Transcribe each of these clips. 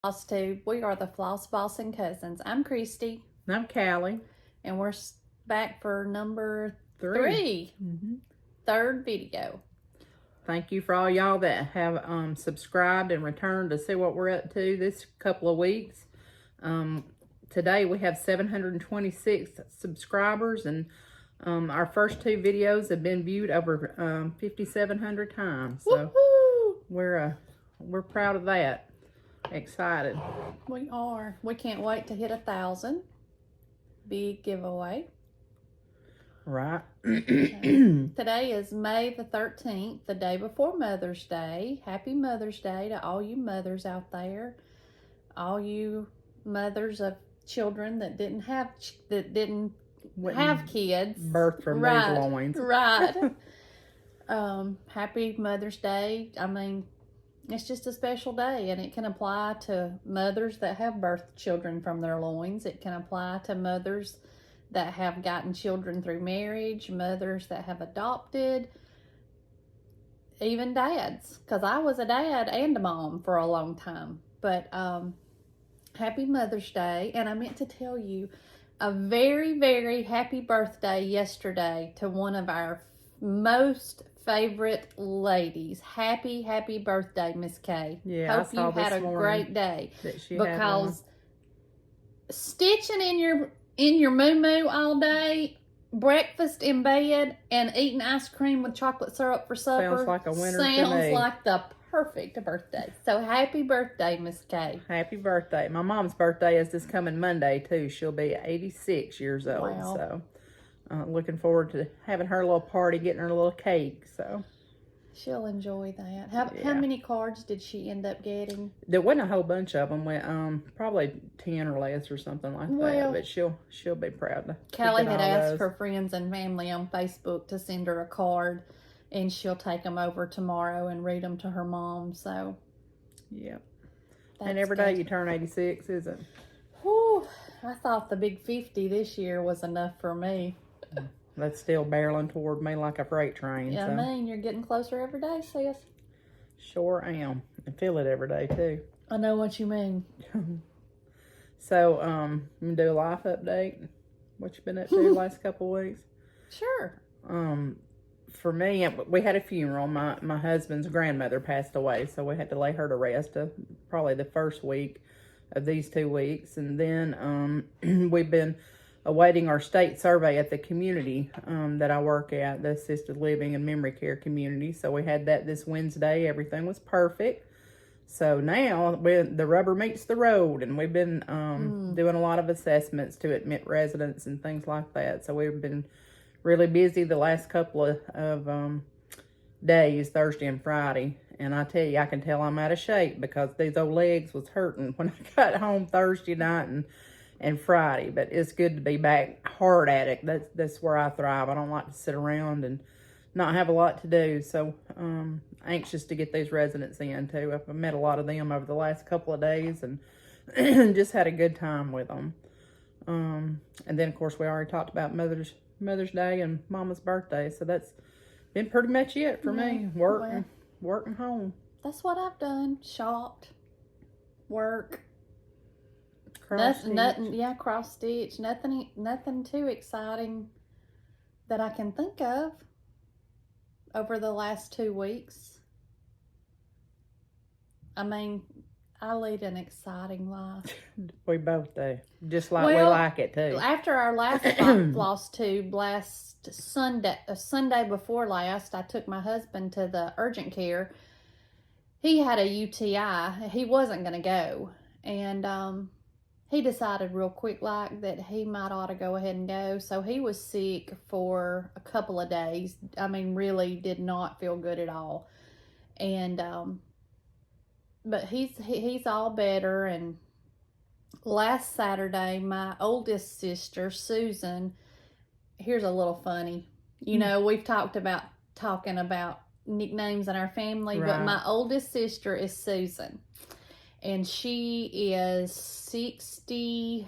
Flosstube. We are the Floss Boss and Cousins. I'm Christy. I'm Callie. And we're back for number 3. Mm-hmm. Third video. Thank you for all y'all that have subscribed and returned to see what we're up to this couple of weeks. Today we have 726 subscribers, and our first 2 videos have been viewed over 5,700 times. So we're proud of that. Excited. We are. We can't wait to hit 1,000. Big giveaway. Right. Today is May the 13th, the day before Mother's Day. Happy Mother's Day to all you mothers out there. All you mothers of children that didn't have kids. Birth from these loins. Right. Happy Mother's Day. I mean, it's just a special day, and it can apply to mothers that have birthed children from their loins. It can apply to mothers that have gotten children through marriage, mothers that have adopted, even dads, because I was a dad and a mom for a long time. But happy Mother's Day, and I meant to tell you a very, very happy birthday yesterday to one of our most favorite ladies. Happy birthday, Miss Kay. Yeah, hope you had a great day, because stitching in your moo-moo all day, breakfast in bed, and eating ice cream with chocolate syrup for supper sounds like a winner to me. Sounds like the perfect birthday. So happy birthday, Miss Kay. Happy birthday. My mom's birthday is this coming Monday too. She'll be 86 years old. Wow. So looking forward to having her little party, getting her a little cake. So she'll enjoy that. How many cards did she end up getting? There wasn't a whole bunch of them. Probably 10 or less or something like that. But she'll be proud to. Callie had asked her friends and family on Facebook to send her a card, and she'll take them over tomorrow and read them to her mom. So yeah, and every day you turn 86, is it? Whew, I thought the big 50 this year was enough for me. That's still barreling toward me like a freight train. Yeah, so. I mean, you're getting closer every day, sis. Sure am. I feel it every day, too. I know what you mean. So, I'm going to do a life update. What you been up to the last couple of weeks? Sure. For me, we had a funeral. My husband's grandmother passed away, so we had to lay her to rest probably the first week of these 2 weeks. And then we've been awaiting our state survey at the community that I work at, the assisted living and memory care community. So we had that this Wednesday. Everything was perfect. So now the rubber meets the road, and we've been doing a lot of assessments to admit residents and things like that. So we've been really busy the last couple of days, Thursday and Friday. And I tell you, I can tell I'm out of shape because these old legs was hurting when I got home Thursday night and Friday. But it's good to be back hard at it. That's where I thrive. I don't like to sit around and not have a lot to do. So anxious to get these residents in too. I've met a lot of them over the last couple of days and just had a good time with them. And then of course we already talked about Mother's Day and Mama's birthday. So that's been pretty much it for me. Working home. That's what I've done. Shopped, work. Cross stitch. Nothing too exciting that I can think of over the last 2 weeks. I mean, I lead an exciting life. We both do. Just like we like it too. After our last Flosstube last Sunday before last, I took my husband to the urgent care. He had a UTI. He wasn't going to go. And he decided real quick that he might ought to go ahead and go. So he was sick for a couple of days. I mean, really did not feel good at all. And but he's all better. And last Saturday, my oldest sister, Susan, here's a little funny. You know, we've talking about nicknames in our family, but my oldest sister is Susan. And she is 62.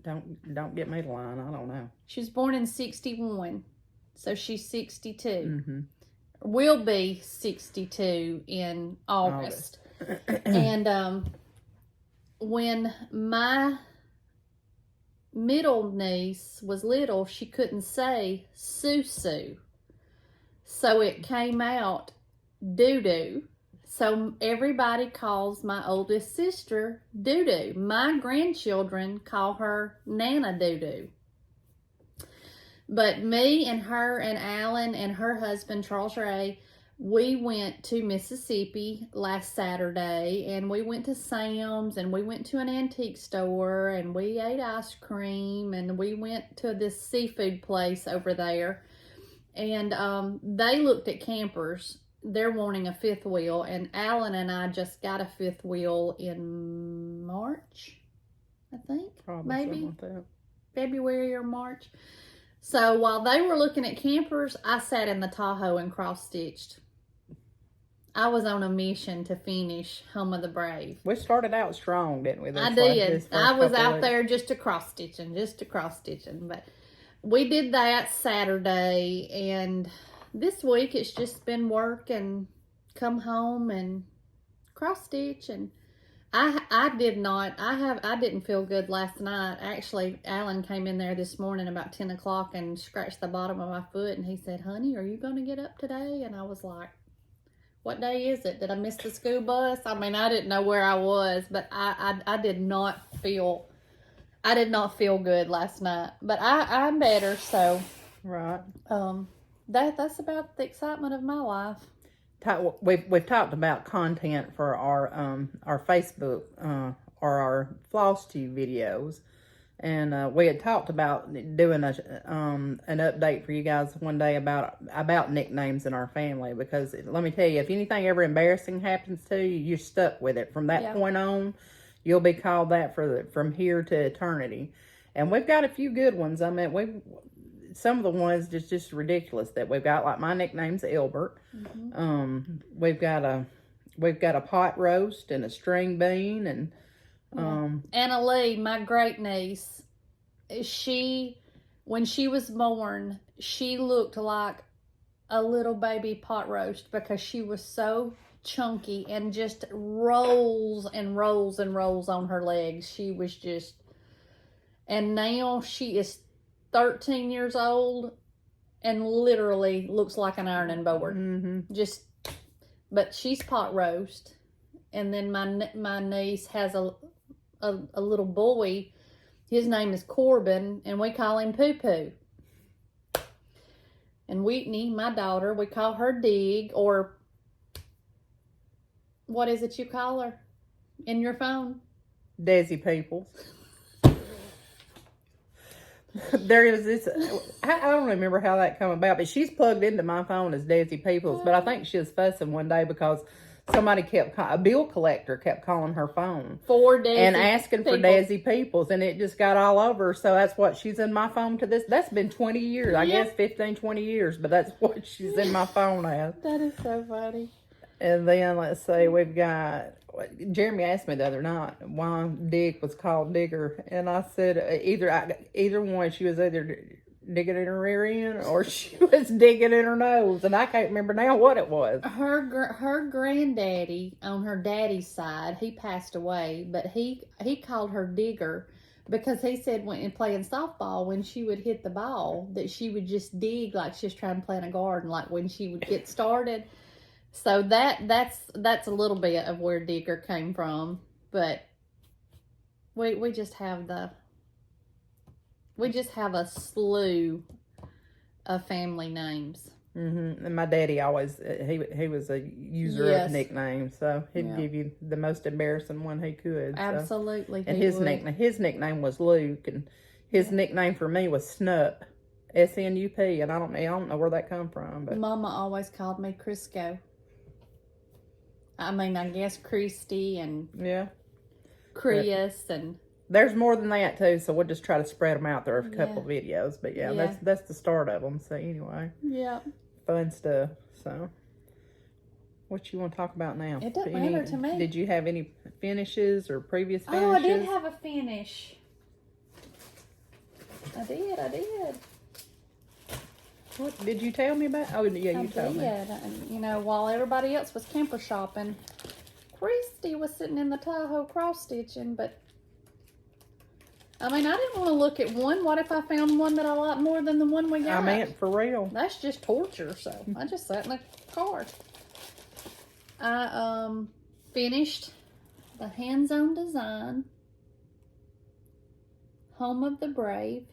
Don't get me to line. I don't know. She was born in 61, so she's 62. Mm-hmm. Will be 62 in August. And when my middle niece was little, she couldn't say Susu. So it came out Doo-Doo. So everybody calls my oldest sister Doo-Doo. My grandchildren call her Nana Doo-Doo. But me and her and Alan and her husband, Charles Ray, we went to Mississippi last Saturday, and we went to Sam's, and we went to an antique store, and we ate ice cream, and we went to this seafood place over there. And they looked at campers. They're wanting a fifth wheel, and Alan and I just got a fifth wheel in March, I think. Probably maybe something like that. February or March. So while they were looking at campers, I sat in the Tahoe and cross-stitched. I was on a mission to finish Home of the Brave. We started out strong, didn't we? I did. I was out there just to cross-stitching. But we did that Saturday, and this week it's just been work and come home and cross-stitch. And I didn't feel good last night. Actually, Alan came in there this morning about 10 o'clock and scratched the bottom of my foot, and he said, "Honey, are you going to get up today?" And I was like, "What day is it? Did I miss the school bus?" I mean, I didn't know where I was, but I did not feel good last night. But I'm better, so Right. That's about the excitement of my life. We've talked about content for our Facebook or our Flosstube videos, and we had talked about doing an update for you guys one day about nicknames in our family, because let me tell you, if anything ever embarrassing happens to you, you're stuck with it from that point on. You'll be called that from here to eternity. And we've got a few good ones. I mean, some of the ones just ridiculous that we've got. Like my nickname's Albert. Mm-hmm. We've got a pot roast and a string bean, and Anna Lee, my great niece, when she was born, she looked like a little baby pot roast because she was so chunky and just rolls and rolls and rolls on her legs. She was just, and now she is 13 years old and literally looks like an ironing board. Mm-hmm. But she's pot roast. And then my niece has a little boy. His name is Corbin, and we call him Poo Poo. And Whitney, my daughter, we call her Dig, or what is it you call her in your phone? Desi Peoples. There is this, I don't remember how that came about, but she's plugged into my phone as Desi Peoples, but I think she was fussing one day because somebody a bill collector kept calling her phone for Desi and asking for Desi Peoples, and it just got all over. So that's what she's in my phone to this. That's been 20 years, I guess 15, 20 years, but that's what she's in my phone as. That is so funny. And then let's see, we've got, Jeremy asked me the other night why Dick was called Digger, and I said either one. She was either digging in her rear end or she was digging in her nose, and I can't remember now what it was. Her granddaddy on her daddy's side, he passed away, but he called her Digger because he said when playing softball, when she would hit the ball, that she would just dig like she was trying to plant a garden, like when she would get started. So that's a little bit of where Digger came from, but we just have a slew of family names. Mm-hmm. And my daddy always he was a user of nicknames, so he'd give you the most embarrassing one he could. Absolutely, so. And his nickname was Luke, and his nickname for me was Snup, S-N-U-P, and I don't know where that come from. But Mama always called me Crisco. I mean, I guess Christy and Criers, and there's more than that too. So we'll just try to spread them out there a couple of videos. But that's the start of them. So anyway, fun stuff. So what you want to talk about now? It doesn't matter to me. Did you have any finishes or previous finishes? Oh, I did have a finish. I did. What did you tell me about? Oh, yeah, you told me. You know, while everybody else was camper shopping, Chris was sitting in the Tahoe cross-stitching, but I mean, I didn't want to look at one. What if I found one that I like more than the one we got? I meant for real. That's just torture, so I just sat in the car. I finished the hands-on design, Home of the Brave.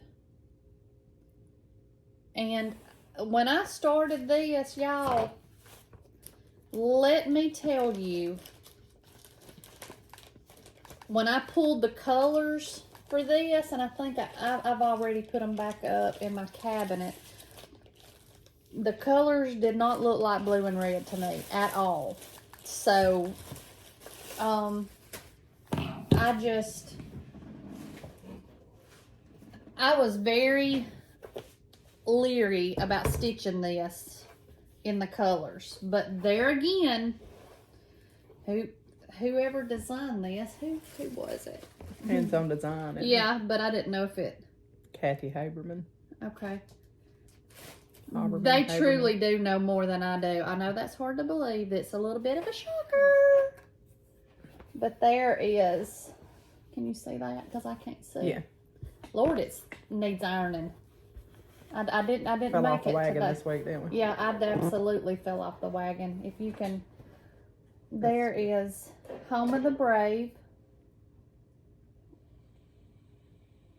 And when I started this, y'all, let me tell you, when I pulled the colors for this, and I think I've already put them back up in my cabinet, the colors did not look like blue and red to me at all. So, I was very leery about stitching this in the colors, but there again, whoever designed this, who was it? Hands-on design. Yeah, but I didn't know if it. Kathy Haberman. Okay. Haberman, They Haberman. truly do know more than I do. I know that's hard to believe. It's a little bit of a shocker. But there is. Can you see that? Because I can't see. Yeah. Lord, it needs ironing. I didn't Fell make off the it wagon today. this week, didn't we? Yeah, I absolutely fell off the wagon. If you can, there is Home of the Brave.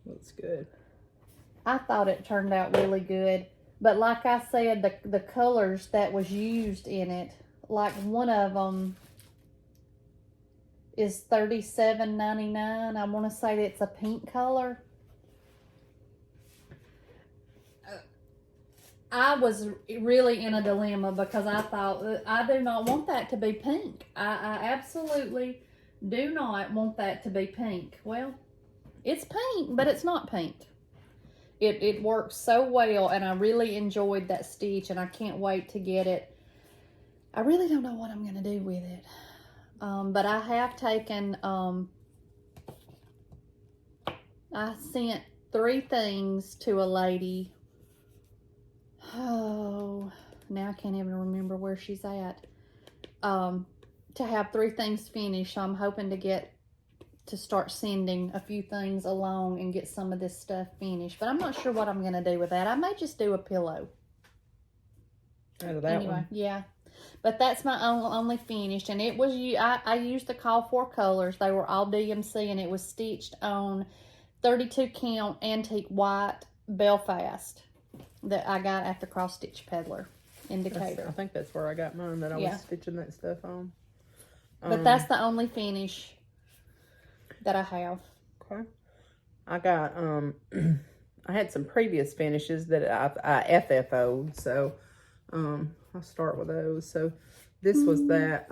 Looks good. I thought it turned out really good. But like I said, the colors that was used in it, like one of them is $37.99. I want to say it's a pink color. I was really in a dilemma because I thought, I do not want that to be pink. I absolutely do not want that to be pink. Well, it's pink, but it's not pink. It works so well, and I really enjoyed that stitch, and I can't wait to get it. I really don't know what I'm going to do with it. But I have taken, I sent 3 things to a lady. Oh, now I can't even remember where she's at. To have 3 things finished. So I'm hoping to start sending a few things along and get some of this stuff finished. But I'm not sure what I'm going to do with that. I may just do a pillow. Out of that Anyway, one. yeah. But that's my only finished. And it was, I used the call for colors. They were all DMC, and it was stitched on 32 count antique white Belfast that I got at the Cross Stitch Peddler in Decatur. I think that's where I got mine that I was stitching that stuff on. But that's the only finish that I have. Okay. I got, I had some previous finishes that I FFO'd, so I'll start with those. So this was that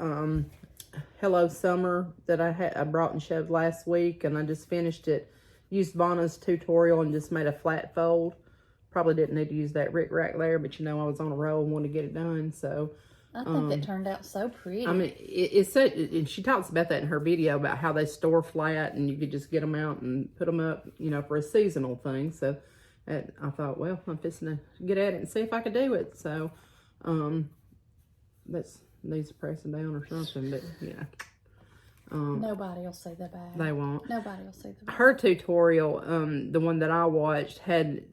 Hello Summer that I brought and shoved last week, and I just finished it. Used Vonna's tutorial and just made a flat fold. Probably didn't need to use that rick rack there, but I was on a roll and wanted to get it done, so. I think it turned out so pretty. I mean, it's so, and she talks about that in her video about how they store flat and you could just get them out and put them up, for a seasonal thing. So I thought, well, I'm fixing to get at it and see if I could do it. So that's needs pressing down or something, but nobody will see the back. they won't. Nobody will see the back. Her tutorial, the one that I watched, had,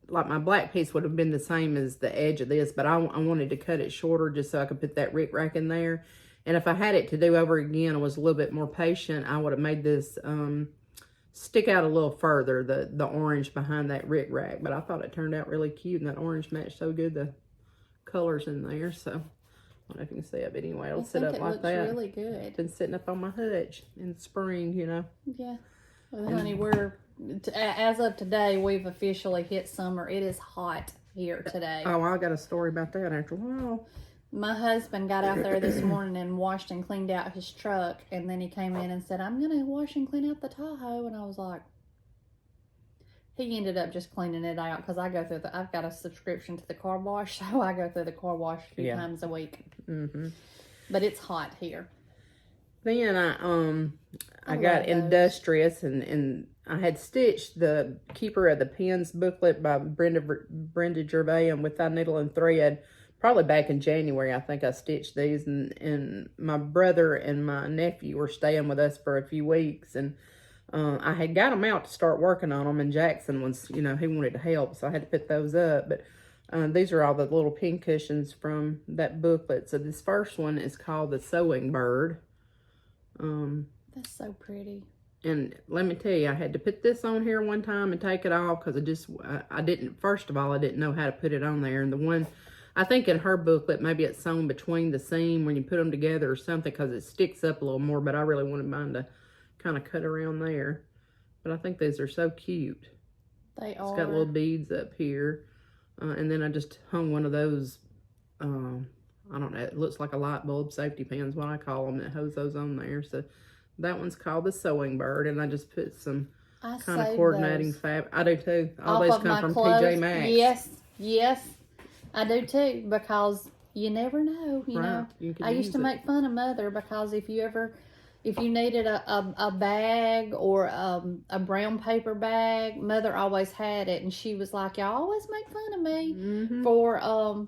like, my black piece would have been the same as the edge of this, but I wanted to cut it shorter just so I could put that rick rack in there. And if I had it to do over again and was a little bit more patient, I would have made this stick out a little further, the orange behind that rick rack. But I thought it turned out really cute, and that orange matched so good, the colors in there. So I don't know if you can see it, but anyway, it'll sit up like that. It looks really good. Been sitting up on my hutch in the spring, Yeah. Well, honey, as of today, we've officially hit summer. It is hot here today. Oh, I got a story about that after a while. My husband got out there this morning and washed and cleaned out his truck, and then he came in and said, I'm going to wash and clean out the Tahoe. And I was like, he ended up just cleaning it out because I've got a subscription to the car wash, so I go through the car wash a few times a week. Mm-hmm. But it's hot here. Then I got industrious, and I had stitched the Keeper of the Pens booklet by Brenda Gervais with that needle and thread, probably back in January, I think I stitched these, and my brother and my nephew were staying with us for a few weeks, and I had got them out to start working on them, and Jackson was, he wanted to help, so I had to put those up. But these are all the little pin cushions from that booklet. So this first one is called the Sewing Bird. That's so pretty. And let me tell you, I had to put this on here one time and take it off because I didn't, first of all, I didn't know how to put it on there. And the one, I think in her booklet, maybe it's sewn between the seam when you put them together or something because it sticks up a little more, but I really wanted mine to kind of cut around there. But I think these are so cute. They are. It's got little beads up here. And then I just hung one of those, I don't know, it looks like a light bulb safety pins, what I call them, that holds those on there. So that one's called the Sewing Bird, and I just put some kind of coordinating fabric. I do too. All these come from TJ Maxx. Yes, I do too, because you never know, you know. I used to make fun of Mother because if you needed a bag or a brown paper bag, Mother always had it, and she was like, y'all always make fun of me for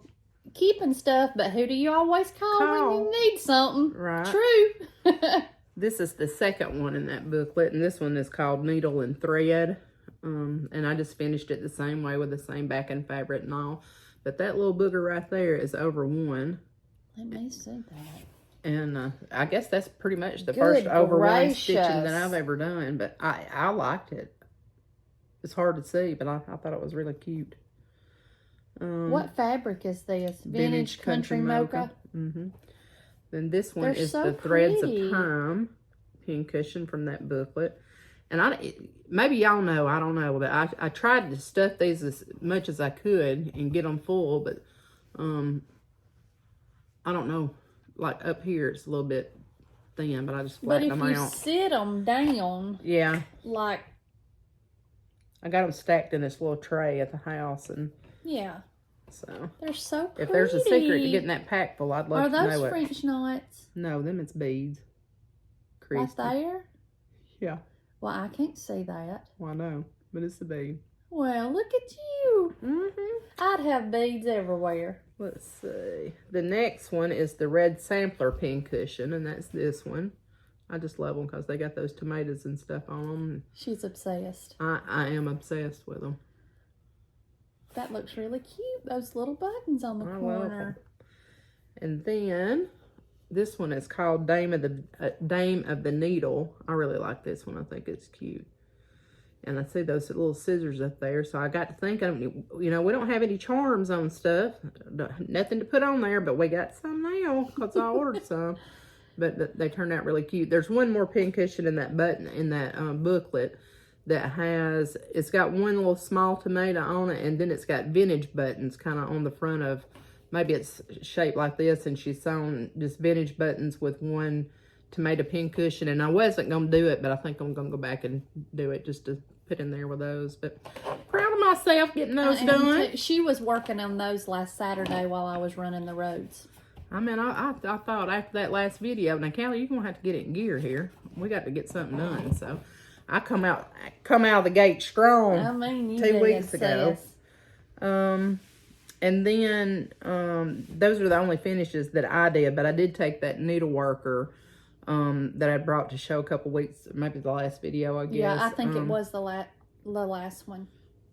keeping stuff, but who do you always call when you need something? Right. True. This is the second one in that booklet, and this one is called Needle and Thread. And I just finished it the same way with the same backing fabric and all. But that little booger right there is over 1. Let me see that. And I guess that's pretty much the first over 1 stitching that I've ever done. But I liked it. It's hard to see, but I thought it was really cute. What fabric is this? Vintage Country Mocha? Then this one is the Threads of Time pin cushion from that booklet. And maybe y'all know, I don't know, but I tried to stuff these as much as I could and get them full, but I don't know. Like up here, it's a little bit thin, but I just flattened them out. But if you sit them down, like I got them stacked in this little tray at the house, and so they're so pretty. If there's a secret to getting that pack full, I'd love to know it. Are those French knots? No, them it's beads. Right there? Yeah. Well, I can't see that. Well, I know, but it's a bead. Well, look at you. I'd have beads everywhere. Let's see. The next one is the Red Sampler pin cushion, and that's this one. I just love them because they got those tomatoes and stuff on them. She's obsessed. I am obsessed with them. That looks really cute. Those little buttons on the corner. And then this one is called Dame of the Needle. I really like this one. I think it's cute. And I see those little scissors up there. So I got to thinking, we don't have any charms on stuff. Nothing to put on there, but we got some now because I ordered some. But they turned out really cute. There's one more pin cushion in that booklet that it's got one little small tomato on it, and then it's got vintage buttons kind of on the front of, maybe it's shaped like this, and she's sewn just vintage buttons with one tomato pin cushion. And I wasn't going to do it, but I think I'm going to go back and do it just to put in there with those. But proud of myself getting those done. She was working on those last Saturday while I was running the roads. I mean, I thought after that last video, now Callie, you're going to have to get it in gear here. We got to get something done. So I come out of the gate strong. I mean, you 2 weeks ago. And then those are the only finishes that I did, but I did take that Needleworker that I brought to show a couple weeks, maybe the last video, I guess. Yeah, I think it was the last one.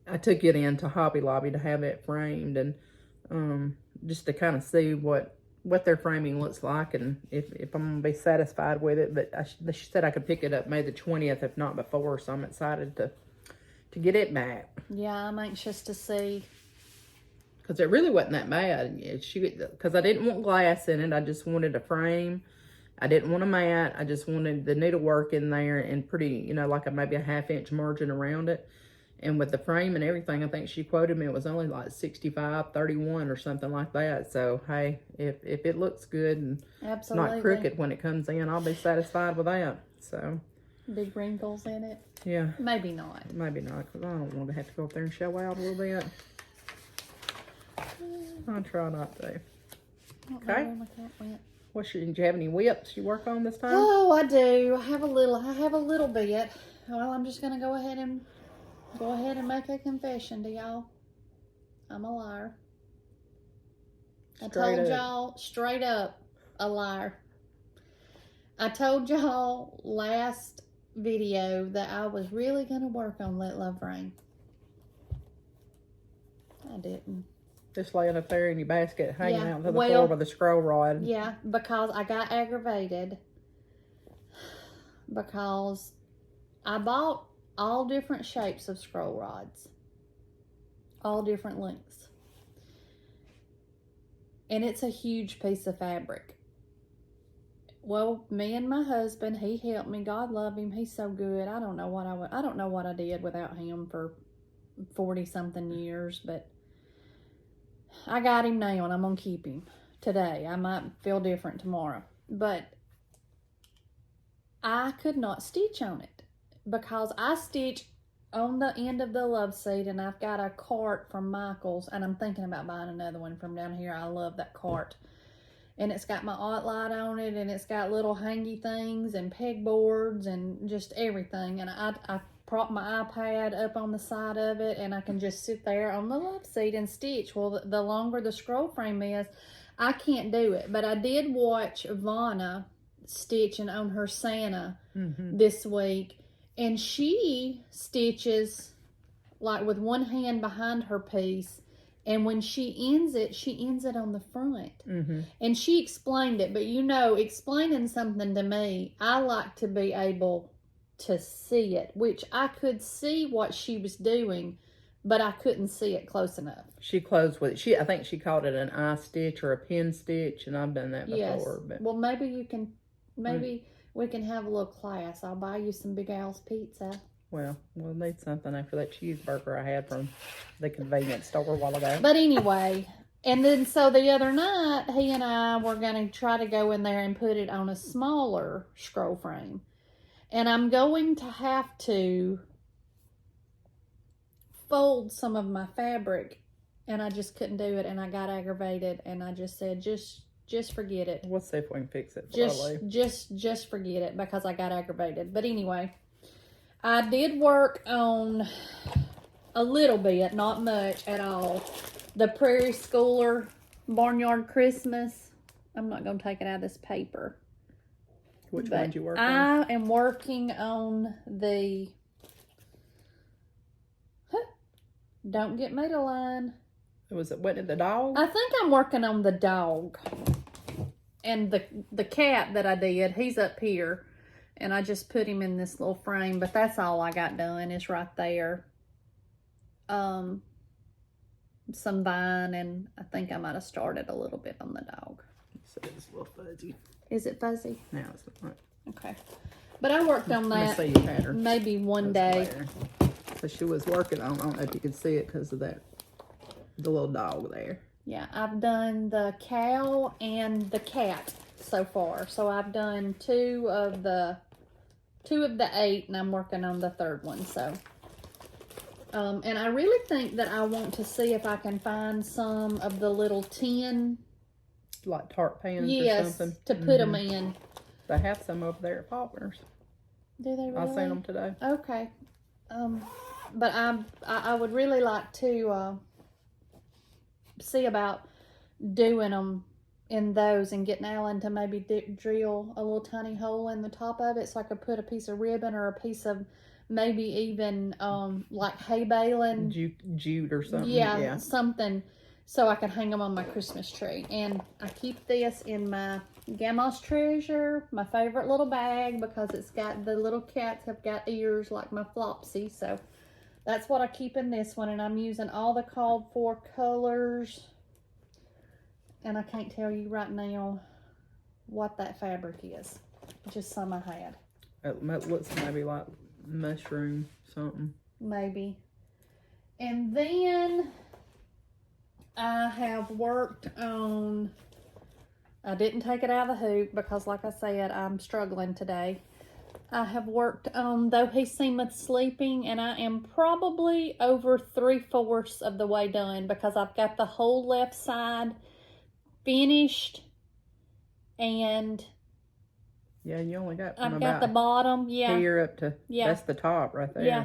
I took it into Hobby Lobby to have it framed, and just to kind of see what their framing looks like, and if I'm going to be satisfied with it. But she said I could pick it up May the 20th, if not before, so I'm excited to get it back. Yeah, I'm anxious to see. Because it really wasn't that bad. Because I didn't want glass in it. I just wanted a frame. I didn't want a mat. I just wanted the needlework in there and pretty, like maybe a 1/2 inch margin around it. And with the frame and everything, I think she quoted me, it was only like 65-31 or something like that. So, hey, if it looks good and not crooked when it comes in, I'll be satisfied with that. So, big wrinkles in it? Yeah. Maybe not. Maybe not, because I don't want to have to go up there and show out a little bit. I'll try not to. Okay. Do you have any whips you work on this time? Oh, I do. I have a little bit. Well, I'm just gonna go ahead and make a confession to y'all. I'm a liar. I told y'all straight up, a liar. I told y'all last video that I was really going to work on Let Love Rain. I didn't. Just laying up there in your basket, hanging out to the floor with a scroll rod. Yeah, because I got aggravated. Because I bought all different shapes of scroll rods. All different lengths. And it's a huge piece of fabric. Well, me and my husband, he helped me. God love him. He's so good. I don't know what I did without him for 40-something years, but I got him now, and I'm going to keep him today. I might feel different tomorrow. But I could not stitch on it because I stitch on the end of the love seat, and I've got a cart from Michael's, and I'm thinking about buying another one from down here. I love that cart. And it's got my light on it, and it's got little hangy things and pegboards and just everything. And I prop my iPad up on the side of it, and I can just sit there on the love seat and stitch. Well, the longer the scroll frame is, I can't do it. But I did watch Vonna stitching on her Santa this week, and she stitches like with one hand behind her piece, and when she ends it on the front. And she explained it, but you know, explaining something to me, I like to be able to see it, which I could see what she was doing, but I couldn't see it close enough. She closed with it. I think she called it an eye stitch or a pin stitch, and I've done that before. Yes. But Well, maybe you can, we can have a little class. I'll buy you some Big Al's pizza. Well, we'll need something after that cheeseburger I had from the convenience store a while ago. But anyway, and then so the other night, he and I were going to try to go in there and put it on a smaller scroll frame. And I'm going to have to fold some of my fabric, and I just couldn't do it, and I got aggravated, and I just said, just forget it. We'll see if we can fix it. Just forget it, because I got aggravated. But anyway, I did work on a little bit, not much at all, the Prairie Schooler Barnyard Christmas. I'm not going to take it out of this paper. Which one did you work on? I am working on the, don't get me to line. Wasn't it the dog? I think I'm working on the dog. And the cat that I did, he's up here. And I just put him in this little frame, but that's all I got done is right there. Some vine, and I think I might have started a little bit on the dog. So it's a little fuzzy. Is it fuzzy? Now it's not. Okay. But I worked on that see your pattern. maybe one day. So she was working on, I don't know if you can see it because of that, the little dog there. Yeah, I've done the cow and the cat so far. So I've done two of the 8, and I'm working on the third one. So, and I really think that I want to see if I can find some of the little tin, like tart pans or something. to put them in. They have some over there at Faulkner's. Do they really? I've seen them today. Okay. But I would really like to see about doing them in those and getting Alan to maybe drill a little tiny hole in the top of it so I could put a piece of ribbon or a piece of maybe even like hay baling. Jute or something. Yeah, something so I can hang them on my Christmas tree. And I keep this in my Grandma's Treasure, my favorite little bag, because it's got the little cats have got ears like my Flopsy. So that's what I keep in this one, and I'm using all the called for colors. And I can't tell you right now what that fabric is. Just some I had. It looks maybe like mushroom something. Maybe. And then I have worked on, I didn't take it out of the hoop because like I said, I'm struggling today. I have worked on Though He Seemeth Sleeping, and I am probably over 3/4 of the way done because I've got the whole left side finished, and yeah, you only got I've got the bottom, here up to, that's the top right there. Yeah.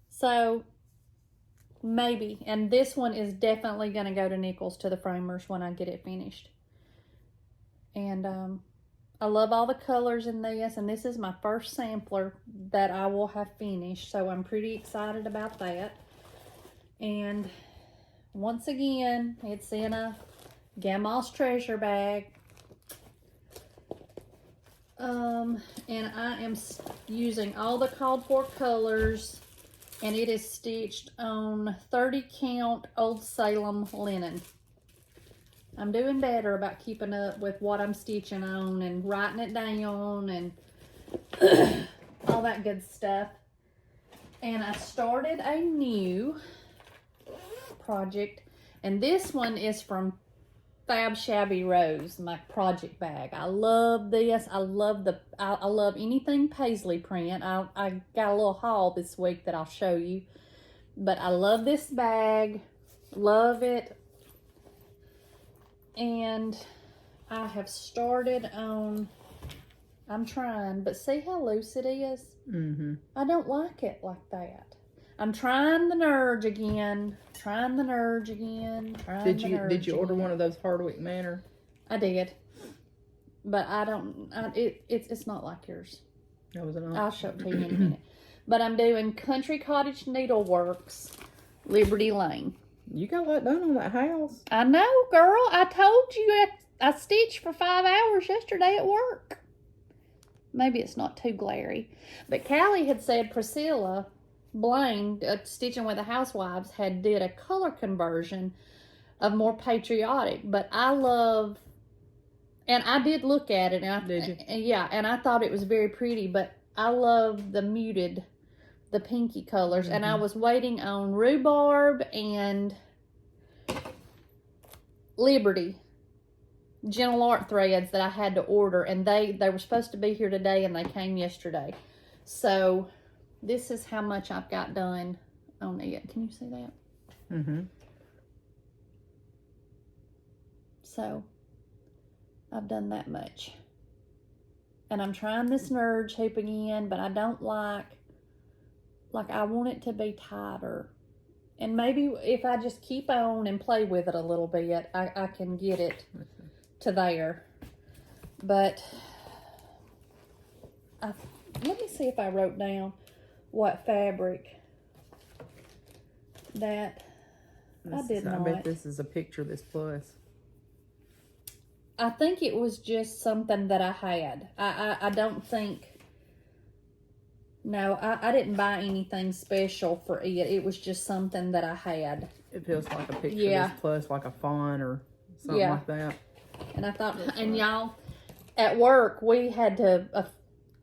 So maybe. And this one is definitely going to go to Nichols, to the framers, when I get it finished. And I love all the colors in this. And this is my first sampler that I will have finished. So I'm pretty excited about that. And once again, it's in a Grandma's treasure bag. And I am using all the called for colors, and it is stitched on 30 count Old Salem linen. I'm doing better about keeping up with what I'm stitching on and writing it down and all that good stuff. And I started a new project, and this one is from Fab Shabby Rose, my project bag. I love this. I love anything paisley print. I got a little haul this week that I'll show you. But I love this bag. Love it. And I have started on, I'm trying, but see how loose it is? Mm-hmm. I don't like it like that. I'm trying the Nerge again. Did you order one of those Hardwick Manor? I did, but I don't. It's not like yours. That was an. I'll show it to you in a minute. But I'm doing Country Cottage Needleworks, Liberty Lane. You got a lot done on that house. I know, girl. I told you I stitched for 5 hours yesterday at work. Maybe it's not too glary, but Callie had said Priscilla Blaine, Stitching with the Housewives, did a color conversion of more patriotic, but I love, and I did look at it, and did you? Yeah, and I thought it was very pretty, but I love the muted, the pinky colors, and I was waiting on Rhubarb and Liberty Gentle Art threads that I had to order, and they were supposed to be here today, and they came yesterday. So this is how much I've got done on it. Can you see that? Mm-hmm. So I've done that much. And I'm trying this Nerge hoop again, but I don't like I want it to be tighter. And maybe if I just keep on and play with it a little bit, I can get it to there. But let me see if I wrote down what fabric that I did not. I bet this is a picture of this plus. I think it was just something that I had. I don't think, no, I didn't buy anything special for it. It was just something that I had. It feels like a picture of this plus, like a font or something like that. And I thought, and y'all, at work, we had to, a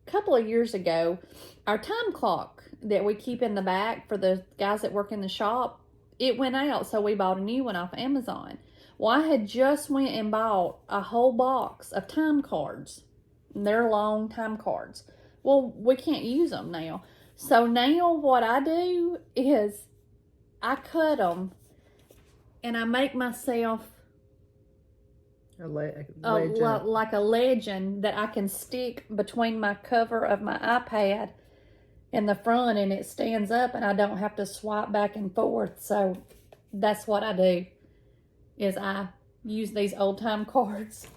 couple of years ago, our time clock that we keep in the back for the guys that work in the shop, it went out, so we bought a new one off Amazon. Well, I had just went and bought a whole box of time cards. They're long time cards. Well, we can't use them now. So now what I do is I cut them and I make myself like a legend that I can stick between my cover of my iPad in the front, and it stands up and I don't have to swipe back and forth. So that's what I do, is I use these old time cards.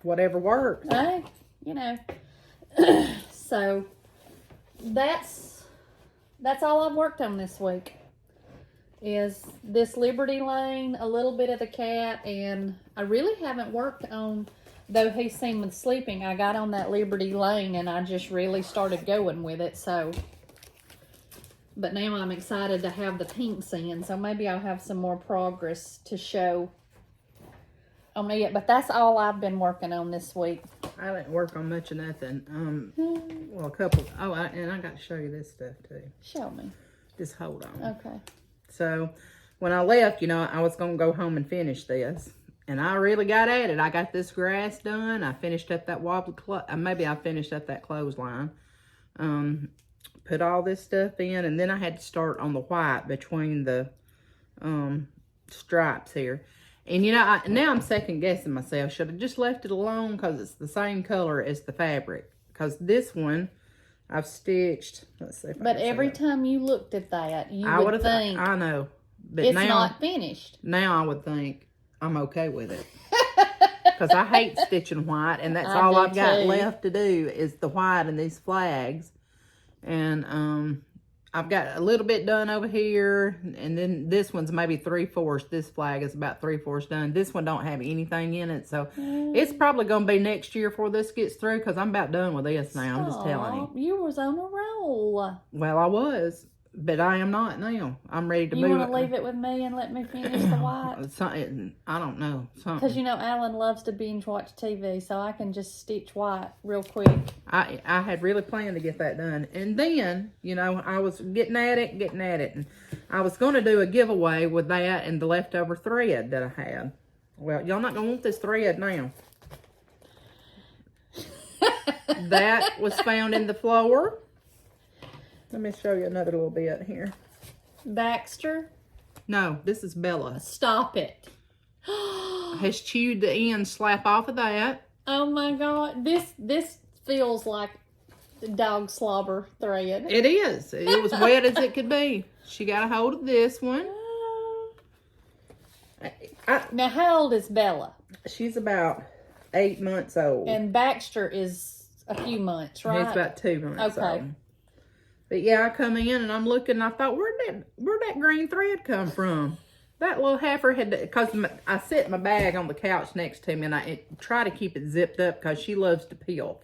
Whatever works. Hey, you know. So that's all I've worked on this week, is this Liberty Lane, a little bit of the cat, and I really haven't worked on, though he's seen with sleeping, I got on that Liberty Lane and I just really started going with it. So, but now I'm excited to have the pinks in, so maybe I'll have some more progress to show on it. But that's all I've been working on this week. I didn't work on much of nothing. Well, a couple. Oh, and I got to show you this stuff too. Show me. Just hold on. Okay. So, when I left, I was going to go home and finish this. And I really got at it. I got this grass done. I finished up that maybe I finished up that clothesline. Put all this stuff in. And then I had to start on the white between the stripes here. And, now I'm second guessing myself. Should I just left it alone because it's the same color as the fabric? Because this one, I've stitched. Let's see if But every time you looked at that, you I would think I know, but it's now, not finished. Now I would think I'm okay with it. Because I hate stitching white, and that's I all do I've got too. left to do is the white and these flags. And I've got a little bit done over here, and then this one's maybe 3/4. This flag is about 3/4 done. This one don't have anything in it, so it's probably going to be next year before this gets through, because I'm about done with this now. I'm just telling you. You was on a roll. Well, I was, but I am not now. I'm ready to move. You want to leave it with me and let me finish the white? I don't know. Because you know Alan loves to binge watch TV, so I can just stitch white real quick. I had really planned to get that done. And then, you know, I was getting at it. And I was going to do a giveaway with that and the leftover thread that I had. Well, y'all not going to want this thread now. That was found in the floor. Let me show you another little bit here. Baxter? No, this is Bella. Stop it. Has chewed the end slap off of that. Oh my God. This feels like dog slobber thread. It is. It was wet as it could be. She got a hold of this one. Now, how old is Bella? She's about 8 months old. And Baxter is a few months, right? He's about 2 months Okay. old. But yeah, I come in and I'm looking and I thought, where'd that green thread come from? That little heifer had, because I set my bag on the couch next to me and I try to keep it zipped up because she loves to peel.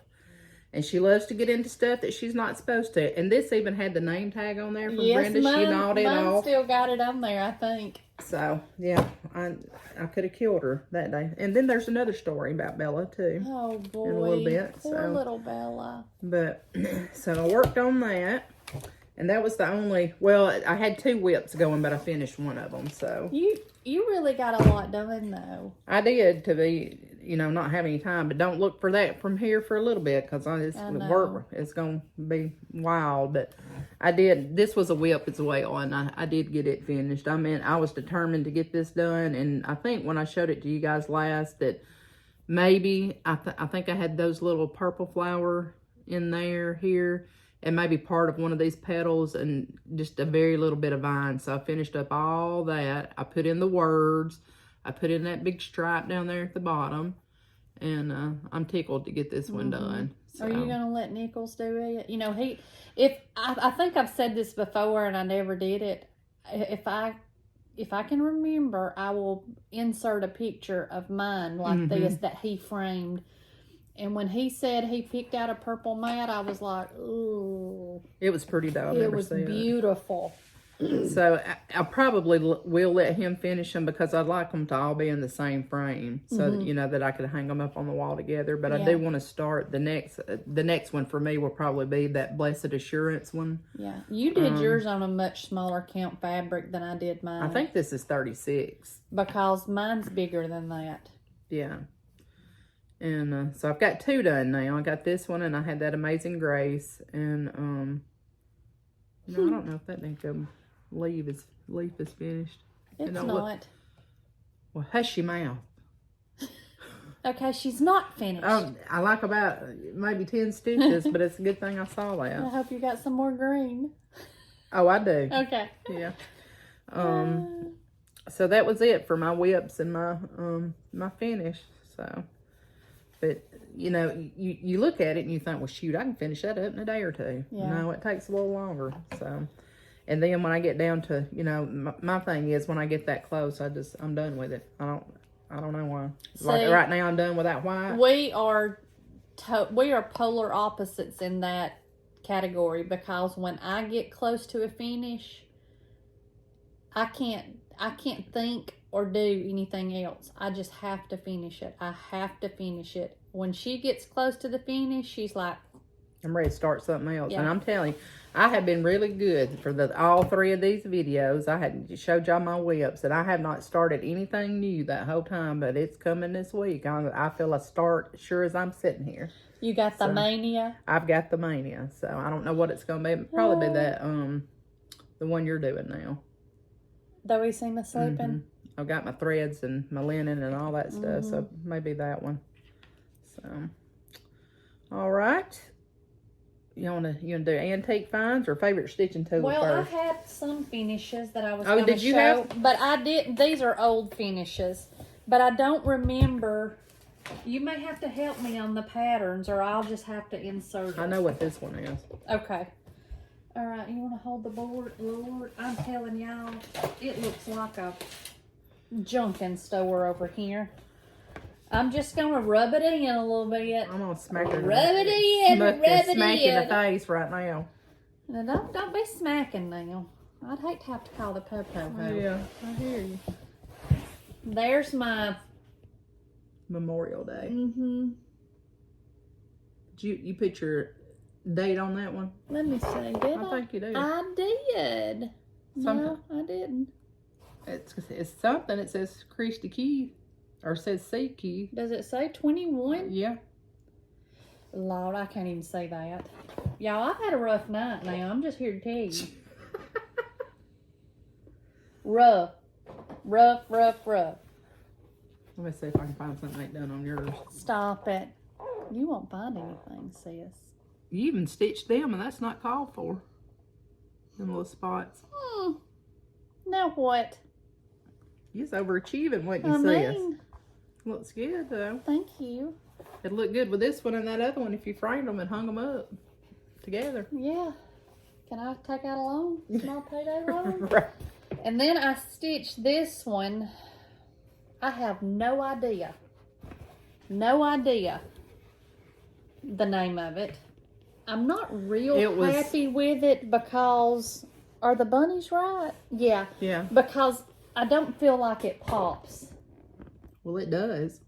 And she loves to get into stuff that she's not supposed to. And this even had the name tag on there from Brenda. She gnawed it off. Still got it on there, I think. So, yeah, I could have killed her that day. And then there's another story about Bella, too. Oh, boy. In a little bit. Poor little Bella. But, so I worked on that. And that was the only, well, I had 2 whips going, but I finished one of them, so. You really got a lot done, though. I did, to be, you know, not have any time, but don't look for that from here for a little bit, because the work is going to be wild. But I did, this was a whip as well, and I did get it finished. I mean, I was determined to get this done, and I think when I showed it to you guys last, that maybe, I think I had those little purple flower in there, here, and maybe part of one of these petals and just a very little bit of vine. So I finished up all that. I put in the words. I put in that big stripe down there at the bottom. And I'm tickled to get this one done. So. Are you going to let Nichols do it? You know, I think I've said this before and I never did it. If I can remember, I will insert a picture of mine like this that he framed. And when he said he picked out a purple mat, I was like, ooh. It was pretty though. It was beautiful. So I probably will let him finish them because I'd like them to all be in the same frame. So, that, you know, that I could hang them up on the wall together. But I do want to start the next one for me will probably be that Blessed Assurance one. Yeah. You did yours on a much smaller count fabric than I did mine. I think this is 36. Because mine's bigger than that. Yeah. And so I've got 2 done now. I got this one and I had that Amazing Grace. And no, I don't know if that Nico leaf is finished. It's not. Well, hush your mouth. Okay, she's not finished. I like about maybe 10 stitches, but it's a good thing I saw that. I hope you got some more green. Oh, I do. Okay. Yeah. So that was it for my whips and my finish. So. But, you know, you look at it and you think, well, shoot, I can finish that up in a day or 2. Yeah. No, it takes a little longer. So, and then when I get down to, you know, my thing is when I get that close, I'm done with it. I don't know why. See, like right now, I'm done with that white. We are polar opposites in that category because when I get close to a finish, I can't think or do anything else. I just have to finish it. I have to finish it. When she gets close to the finish, she's like, I'm ready to start something else. Yeah. And I'm telling you, I have been really good for all 3 of these videos. I had showed y'all my whips, and I have not started anything new that whole time, but it's coming this week. I feel a start sure as I'm sitting here. You got the mania? I've got the mania. So I don't know what it's going to be. It'll probably be that, the one you're doing now. Do we see me sleeping? I've got my threads and my linen and all that stuff, so maybe that one. So, all right. You wanna do antique finds or favorite stitching tool Well, first? I had some finishes that I was Oh, going to did you show, have? but I didn't. These are old finishes, but I don't remember. You may have to help me on the patterns, or I'll just have to insert it. I know what this one is. Okay. All right, you want to hold the board? Lord, I'm telling y'all, it looks like a junking store over here. I'm just going to rub it in a little bit. I'm gonna smack her. Rub it in, rub it smack in the in. face right now. Now, don't be smacking now. I'd hate to have to call the popo. Yeah, I hear you. There's my Memorial Day. Mm-hmm. Did you put your date on that one? Let me see. Did I? think you did. I did. Something. No, I didn't. It's something. It says Christy Key. Or it says C Key. Does it say 21? Yeah. Lord, I can't even say that. Y'all, I've had a rough night now. I'm just here to tell you. Rough. Rough. Let me see if I can find something ain't done on yours. Stop it. You won't find anything, sis. You even stitched them, and that's not called for. Them little spots. Now what? You're overachieving what you I sis. mean, Looks good, though. thank you. It'd look good with this one and that other one if you framed them and hung them up together. Yeah. Can I take out a loan? Small payday loan? Right. And then I stitched this one. I have no idea the name of it. I'm not real happy with it because, are the bunnies right? Yeah. Yeah. Because I don't feel like it pops. Well, it does.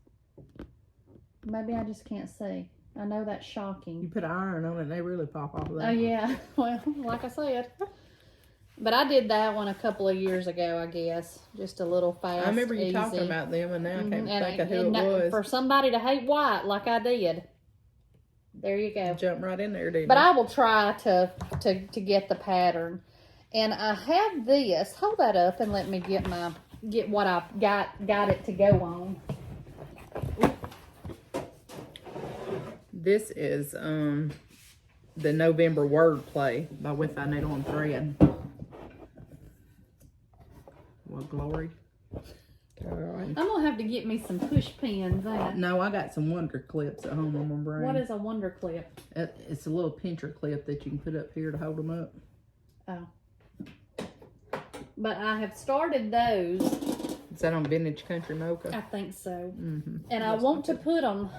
Maybe I just can't see. I know that's You shocking. put an iron on it and they really pop off of that. Oh yeah. Well, like I said. But I did that one a couple of years ago, I guess. Just a little fast, I remember you easy. talking about them, and now I can't And think of who it was. For somebody to hate white like I did. There you go. Jump right in there, didn't But you? I will try to get the pattern. And I have this. Hold that up and let me get what I got it to go on. This is the November Wordplay by With Thy Needle and Thread. Well, glory. I'm gonna have to get me some push pins. No, I got some Wonder Clips at home on my brain. What is a Wonder Clip? It's a little pincher clip that you can put up here to hold them up. Oh. But I have started those. Is that on Vintage Country Mocha? I think so. Mm-hmm. And I want to put them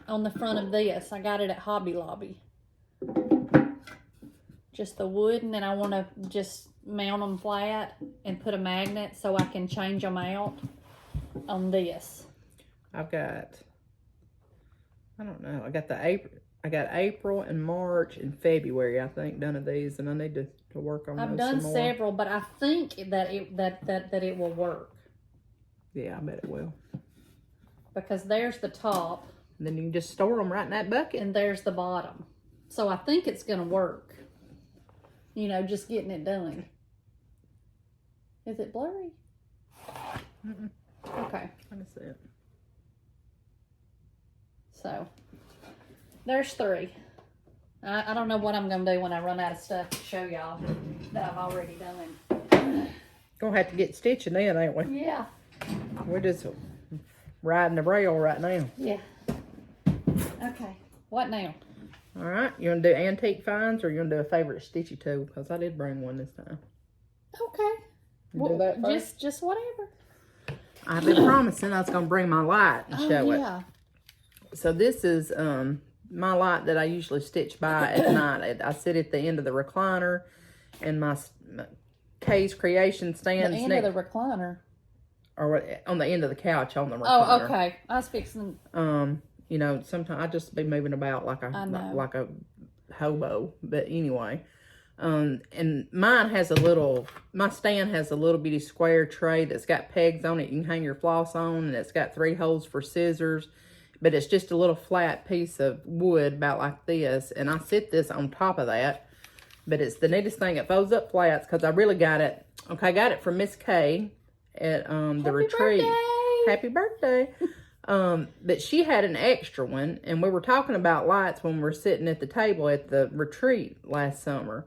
on the front of this. I got it at Hobby Lobby. Just the wood, and then I want to just mount them flat and put a magnet so I can change them out on this. I've got, I don't know, I got April and March and February, I think, done of these, and I need to work on those I've done some more. several, but I think that it will work. Yeah, I bet it will. Because there's the top. And then you can just store them right in that bucket. And there's the bottom. So I think it's going to work. You know, just getting it done. Is it blurry? Mm-mm. Okay. Let me see it. So, there's 3. I don't know what I'm going to do when I run out of stuff to show y'all that I've already done. Gonna have to get stitching then, ain't we? Yeah. We're just riding the rail right now. Yeah. Okay. What now? All right. You want to do antique finds or you want to do a favorite stitchy tool? Because I did bring one this time. Okay. You do that first? Just whatever. I've been promising I was going to bring my light and show it. Yeah. So this is my light that I usually stitch by at night. I sit at the end of the recliner, and my Kay's Creation stands The end of the recliner. or on the end of the couch on the recliner. Oh, okay. I was fixing. You know, sometimes I just be moving about like a hobo. But anyway, and mine has my stand has a little bitty square tray that's got pegs on it. You can hang your floss on, and it's got 3 holes for scissors. But it's just a little flat piece of wood about like this. And I sit this on top of that. But it's the neatest thing. It folds up flats because I really got it. Okay, I got it from Miss Kay at the retreat. Birthday. Happy birthday. But she had an extra one, and we were talking about lights when we were sitting at the table at the retreat last summer.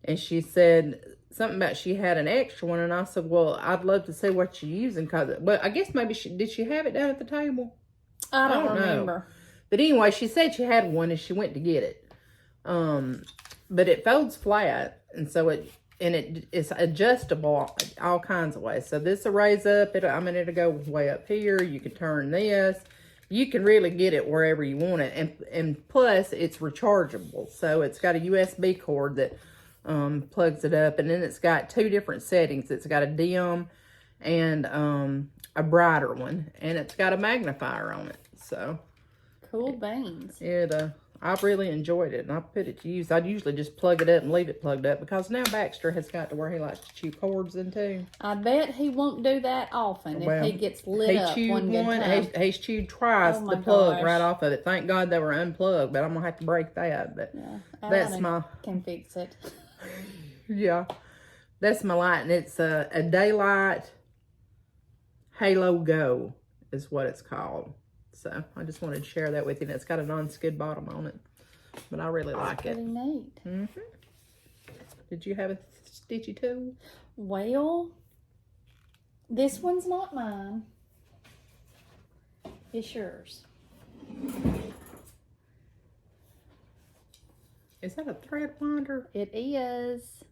And she said something about she had an extra one, and I said, well, I'd love to see what you're using, but I guess maybe did she have it down at the table? I don't remember. Know. But anyway, she said she had one, and she went to get it. But it folds flat, and so it's adjustable all kinds of ways. So this will raise up. It'll go way up here. You can turn this. You can really get it wherever you want it, and plus it's rechargeable. So it's got a USB cord that plugs it up, and then it's got 2 different settings. It's got a dim and a brighter one, and it's got a magnifier on it. So cool beans. I've really enjoyed it, and I put it to use. I'd usually just plug it up and leave it plugged up, because now Baxter has got to where he likes to chew cords in too. I bet he won't do that often if he gets lit up one good time. He's chewed twice the plug right off of it. Thank God they were unplugged, but I'm going to have to break that. But yeah, that's my... can fix it. Yeah, that's my light, and it's a Daylight Halo Go is what it's called. So I just wanted to share that with you. And it's got a non-skid bottom on it, but I really like it. Pretty neat. Did you have a stitchy tool? Well, this one's not mine. It's yours. Is that a thread winder? It is.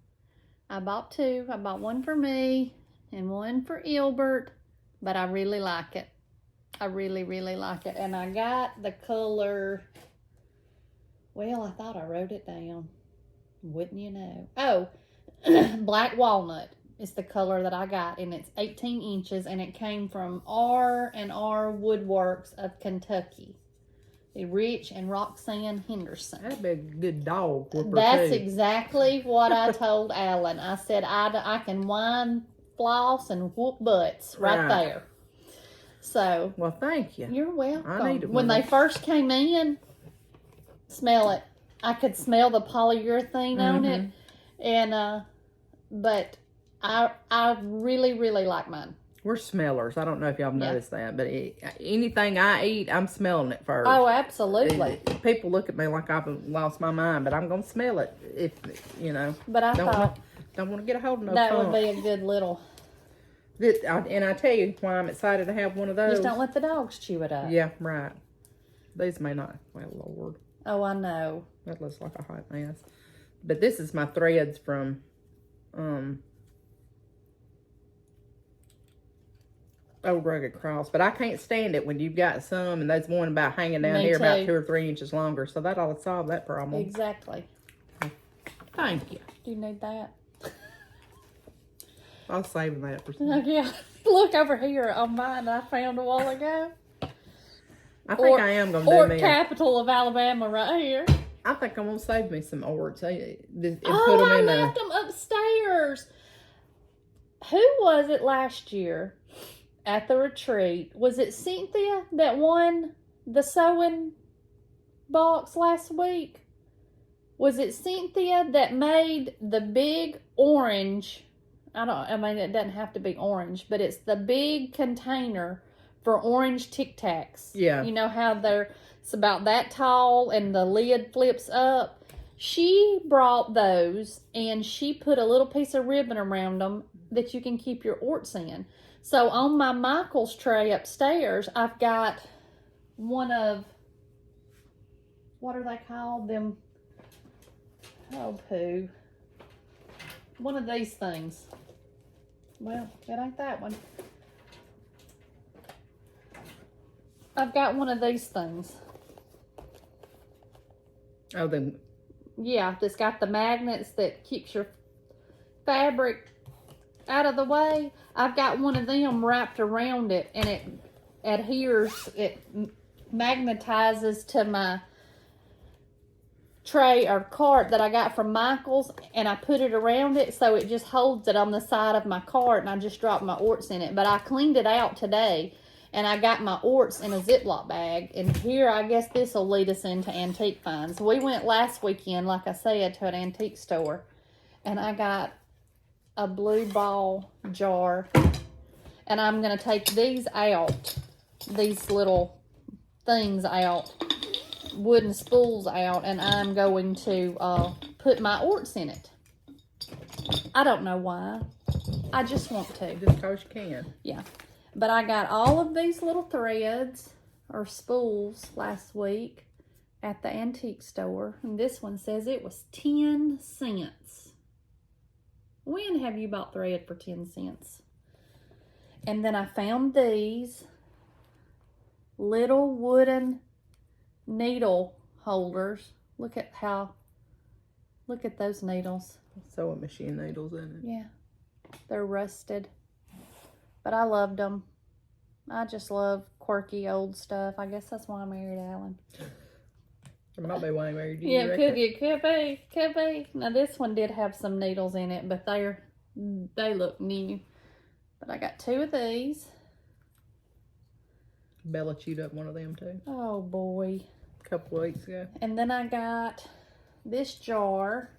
I bought 2. I bought one for me and one for Ilbert, but I really like it. I really, really like it. And I got the color, well, I thought I wrote it down. Wouldn't you know? Oh, black walnut is the color that I got, and it's 18 inches, and it came from R&R Woodworks of Kentucky. Rich and Roxanne Henderson. That'd be a good dog whooper. That's exactly what I told Alan. I said, I can whine, floss, and whoop butts right there. So, well, thank you. You're welcome. I need it. When they first came in, smell it. I could smell the polyurethane on it, and but I really, really like mine. We're smellers. I don't know if y'all noticed that, but anything I eat, I'm smelling it first. Oh, absolutely. People look at me like I've lost my mind, but I'm gonna smell it if you know. But I thought don't want to get a hold of no that funk. would be a good little. And I tell you why I'm excited to have one of those. Just don't let the dogs chew it up. Yeah, right. These may not. Well, Lord. Oh, I know. That looks like a hot mess. But this is my threads from Old Rugged Cross. But I can't stand it when you've got some, and there's one about hanging down here about 2 or 3 inches longer. So that ought to solve that problem. Exactly. Thank you. Do you need that? I'll save that for some. Yeah. Look over here on mine I found a while ago. I think I am going to do me. Capital of Alabama right here. I think I'm going to save me some orts. I left them upstairs. Who was it last year at the retreat? Was it Cynthia that won the sewing box last week? Was it Cynthia that made the big orange... it doesn't have to be orange, but it's the big container for orange Tic Tacs. Yeah. You know how it's about that tall and the lid flips up? She brought those, and she put a little piece of ribbon around them that you can keep your orts in. So on my Michael's tray upstairs, I've got one of, what are they called? Them, oh poo. One of these things. Well, it ain't that one. I've got one of these things. Oh, then. Yeah, that's got the magnets that keeps your fabric out of the way. I've got one of them wrapped around it, and it adheres, it magnetizes to my tray or cart that I got from Michael's, and I put it around it so it just holds it on the side of my cart, and I just dropped my orts in it. But I cleaned it out today, and I got my orts in a Ziploc bag, and here I guess this will lead us into antique finds. We went last weekend, like I said, to an antique store, and I got a blue ball jar, and I'm going to take these out these little things out, wooden spools out, and I'm going to put my orts in it. I don't know why. I just want to. Just because you can. Yeah. But I got all of these little threads or spools last week at the antique store. And this one says it was 10 cents. When have you bought thread for 10 cents? And then I found these little wooden needle holders. Look at those needles. Sewing machine needles in it. Yeah. They're rusted. But I loved them. I just love quirky old stuff. I guess that's why I married Alan. It might be why I married you. Yeah, could be. Now this one did have some needles in it, but they look new. But I got 2 of these. Bella chewed up one of them too. Oh boy. A couple weeks ago. And then I got this jar,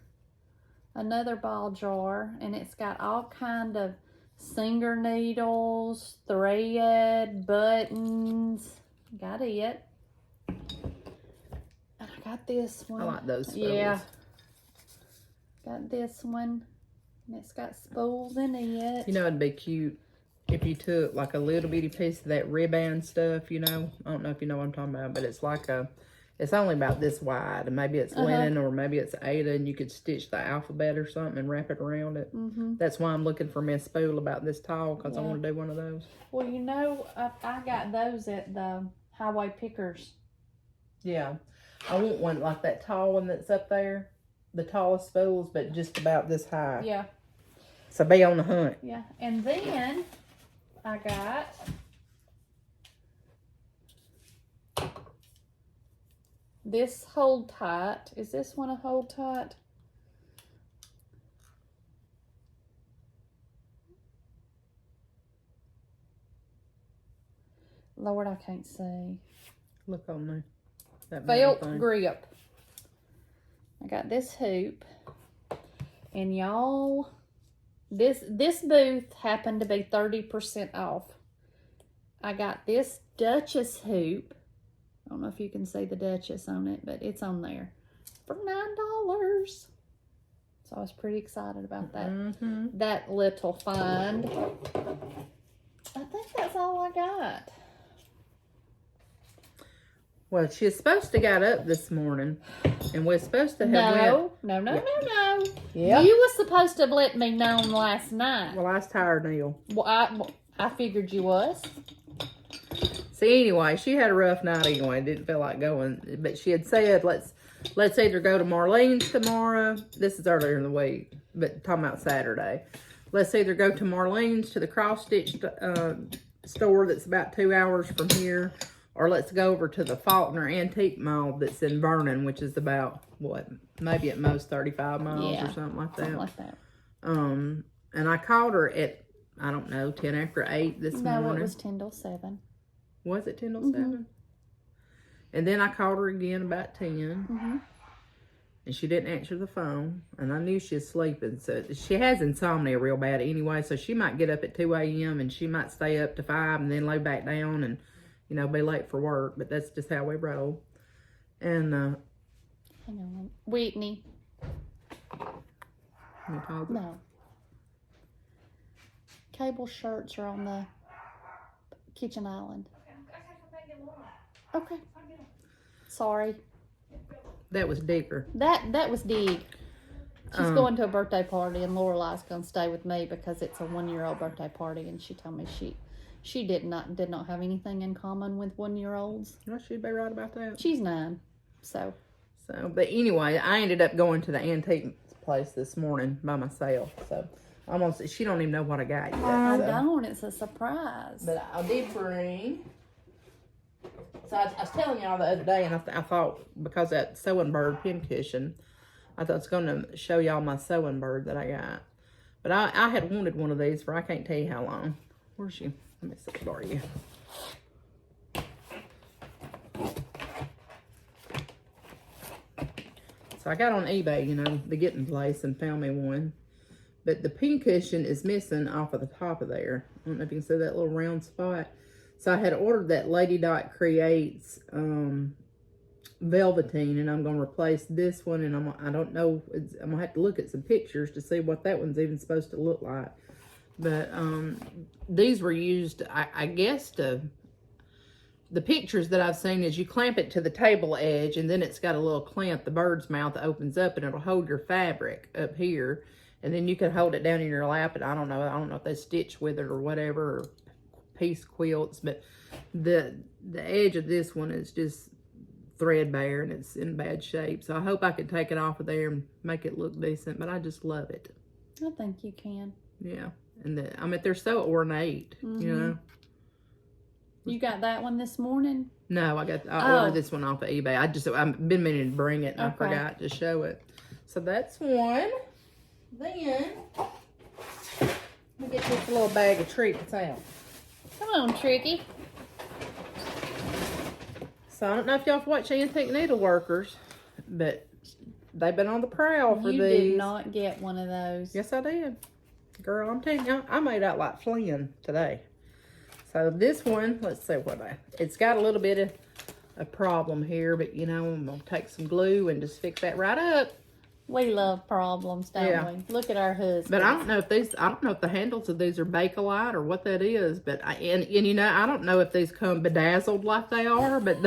another ball jar, and it's got all kind of singer needles, thread, buttons. Got it. And I got this one. I like those spools. Yeah. Got this one. And it's got spools in it. You know, it'd be cute if you took like a little bitty piece of that ribbon stuff, you know. I don't know if you know what I'm talking about, but it's like it's only about this wide, and maybe it's linen or maybe it's Ada, and you could stitch the alphabet or something and wrap it around it. That's why I'm looking for Miss Spool about this towel, because I want to do one of those. Well, you know, I got those at the Highway Pickers. Yeah. I want one like that tall one that's up there. The tallest spools, but just about this high. Yeah. So be on the hunt. Yeah. And then I got this Hold Tight. Is this one a Hold Tight? Lord, I can't see. Look on there. That Felt thing. grip. I got this hoop. And y'all, this booth happened to be 30% off. I got this Duchess hoop. I don't know if you can see the Duchess on it, but it's on there for $9. So I was pretty excited about that. That little find. I think that's all I got. Well, she's supposed to got up this morning, and we're supposed to have No. Yep. You was supposed to have let me know last night. Well, I was tired, Neil. Well, I figured you was. See, anyway, she had a rough night anyway. Didn't feel like going, but she had said, let's either go to Marlene's tomorrow. This is earlier in the week, but talking about Saturday. Let's either go to Marlene's to the cross-stitch store that's about 2 hours from here, or let's go over to the Faulkner Antique Mall that's in Vernon, which is about, what, maybe at most 35 miles or something like that. Something like that. And I called her at, I don't know, 10 after 8 this morning. No, it was 10 till 7. Was it 10 till 7? And then I called her again about 10. And she didn't answer the phone. And I knew she was sleeping. So she has insomnia real bad anyway. So she might get up at 2 a.m. and she might stay up to 5 and then lay back down and, you know, be late for work. But that's just how we roll. And, hang on. Whitney. No. Cable shirts are on the kitchen island. Okay. Sorry. that was Digger. That was Dig. She's going to a birthday party, and Lorelai's going to stay with me because it's a 1-year-old birthday party, and she told me she did not have anything in common with 1-year-olds. Well, she'd be right about that. She's 9, so. But anyway, I ended up going to the antique place this morning by myself. So she don't even know what I got yet. I don't. It's a surprise. But I did bring. So I was telling y'all the other day, and I thought, because that sewing bird pincushion, I thought I was going to show y'all my sewing bird that I got. But I had wanted one of these for I can't tell you how long. Where's she? Let me see for you. So I got on eBay, you know, the getting place, and found me one. But the pincushion is missing off of the top of there. I don't know if you can see that little round spot. So I had ordered that Lady Dot Creates velveteen, and I'm going to replace this one, and I don't know, I'm going to have to look at some pictures to see what that one's even supposed to look like. But these were used, I guess, the pictures that I've seen is you clamp it to the table edge, and then it's got a little clamp, the bird's mouth opens up, and it'll hold your fabric up here, and then you can hold it down in your lap, and I don't know if they stitch with it or whatever, or piece quilts, but the edge of this one is just threadbare, and it's in bad shape. So I hope I can take it off of there and make it look decent, but I just love it. I think you can. Yeah, and I mean, they're so ornate, you know. You got that one this morning? No, I ordered this one off of eBay. I've been meaning to bring it, and I forgot to show it. So that's one. Then let me get this little bag of treats out. Come on, Tricky. So I don't know if y'all watch Antique Needleworkers, but they've been on the prowl for these. You did not get one of those. Yes, I did. Girl, I'm telling you, I made out like Flynn today. So this one, let's see it's got a little bit of a problem here, but you know, I'm going to take some glue and just fix that right up. We love problems, don't we? Look at our husband. But I don't know if the handles of these are Bakelite or what that is. But and you know, I don't know if these come bedazzled like they are. But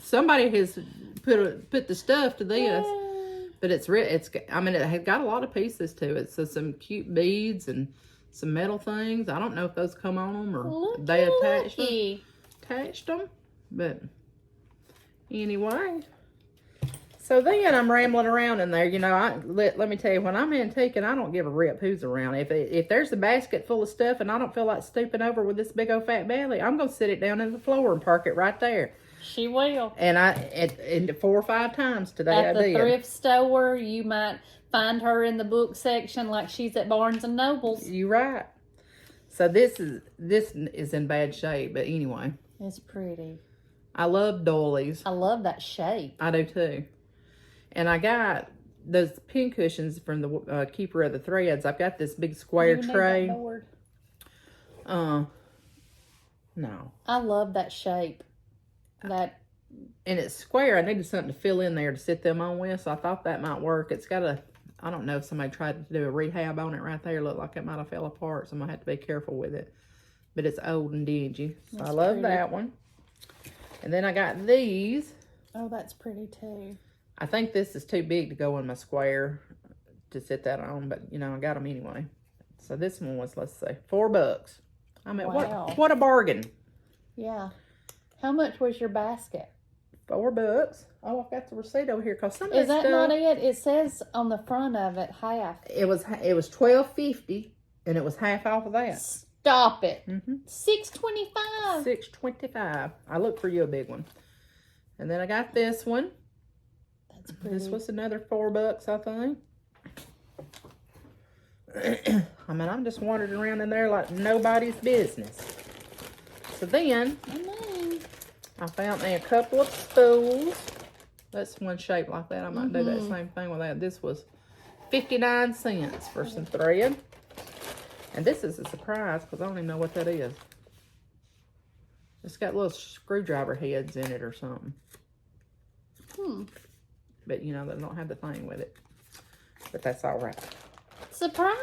somebody has put the stuff to this. But I mean, it had got a lot of pieces to it. So some cute beads and some metal things. I don't know if those come on them or they attached them. But anyway. So then I'm rambling around in there. You know, let me tell you, when I'm antiquing, I don't give a rip who's around. If there's a basket full of stuff and I don't feel like stooping over with this big old fat belly, I'm going to sit it down in the floor and park it right there. She will. And and 4 or 5 times today I did. At the thrift store, you might find her in the book section like she's at Barnes and Nobles. You're right. So this is in bad shape, but anyway. It's pretty. I love doilies. I love that shape. I do too. And I got those pin cushions from the Keeper of the Threads. I've got this big square tray. Need that board? No. I love that shape. And it's square. I needed something to fill in there to sit them on with, so I thought that might work. It's got I don't know if somebody tried to do a rehab on it right there. It looked like it might have fell apart, so I'm going to have to be careful with it. But it's old and dingy. So I love that one. And then I got these. Oh, that's pretty too. I think this is too big to go in my square to sit that on, but you know, I got them anyway. So this one was, let's see, $4. I mean, wow. What a bargain. Yeah. How much was your basket? $4. Oh, I've got the receipt over here. Cause some of is that stuff, not it? It says on the front of it half. It was $12.50, and it was half off of that. Stop it. $6.25. $6.25. I look for you a big one. And then I got this one. That's pretty. This was another $4, I think. I mean, I'm just wandering around in there like nobody's business. So then, I found me a couple of spools. That's one shape like that. I might do that same thing with that. This was 59 cents for some thread. And this is a surprise because I don't even know what that is. It's got little screwdriver heads in it or something. But, you know, they don't have the thing with it. But that's all right. Surprise!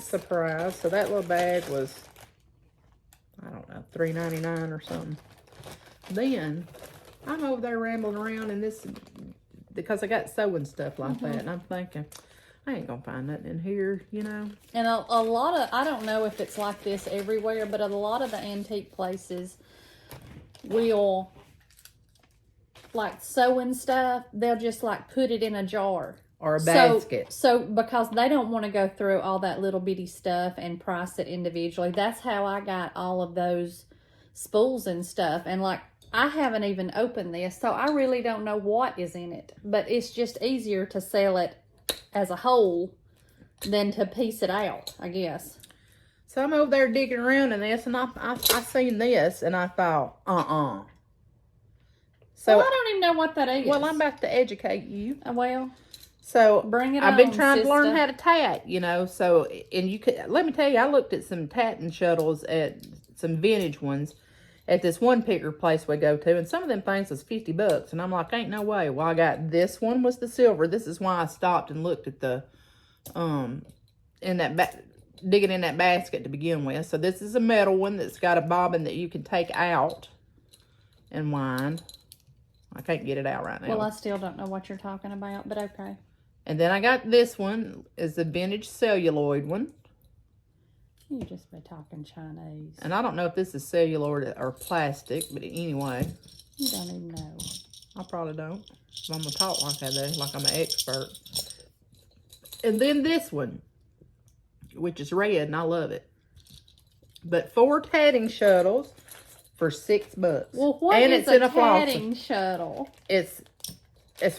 Surprise. So that little bag was, I don't know, $3.99 or something. Then, I'm over there rambling around in this, because I got sewing stuff like that. And I'm thinking, I ain't going to find nothing in here, you know. And a lot of, I don't know if it's like this everywhere, but a lot of the antique places will, like sewing stuff, they'll just like put it in a jar. Or a basket. So because they don't want to go through all that little bitty stuff and price it individually. That's how I got all of those spools and stuff. And like, I haven't even opened this, so I really don't know what is in it. But it's just easier to sell it as a whole than to piece it out, I guess. So I'm over there digging around in this, and I seen this, and I thought, So well, I don't even know what that is. Well, I'm about to educate you. Well, so bring it I've been trying sister. to learn how to tat, you know. So, and you could, let me tell you, I looked at some tatting shuttles at some vintage ones, at this one picker place we go to, and some of them things was $50, and I'm like, ain't no way. Well, I got this one was the silver. This is why I stopped and looked at the in that digging in that basket to begin with. So this is a metal one that's got a bobbin that you can take out and wind. I can't get it out right now. Well, I still don't know what you're talking about, but okay. And then I got this one is the vintage celluloid one. You just be talking Chinese. And I don't know if this is celluloid or plastic, but anyway. You don't even know. I probably don't. I'm going to talk like I do, like I'm an expert. And then this one, which is red, and I love it. But 4 tatting shuttles for $6. Well, what and is it's a in a tatting shuttle? It's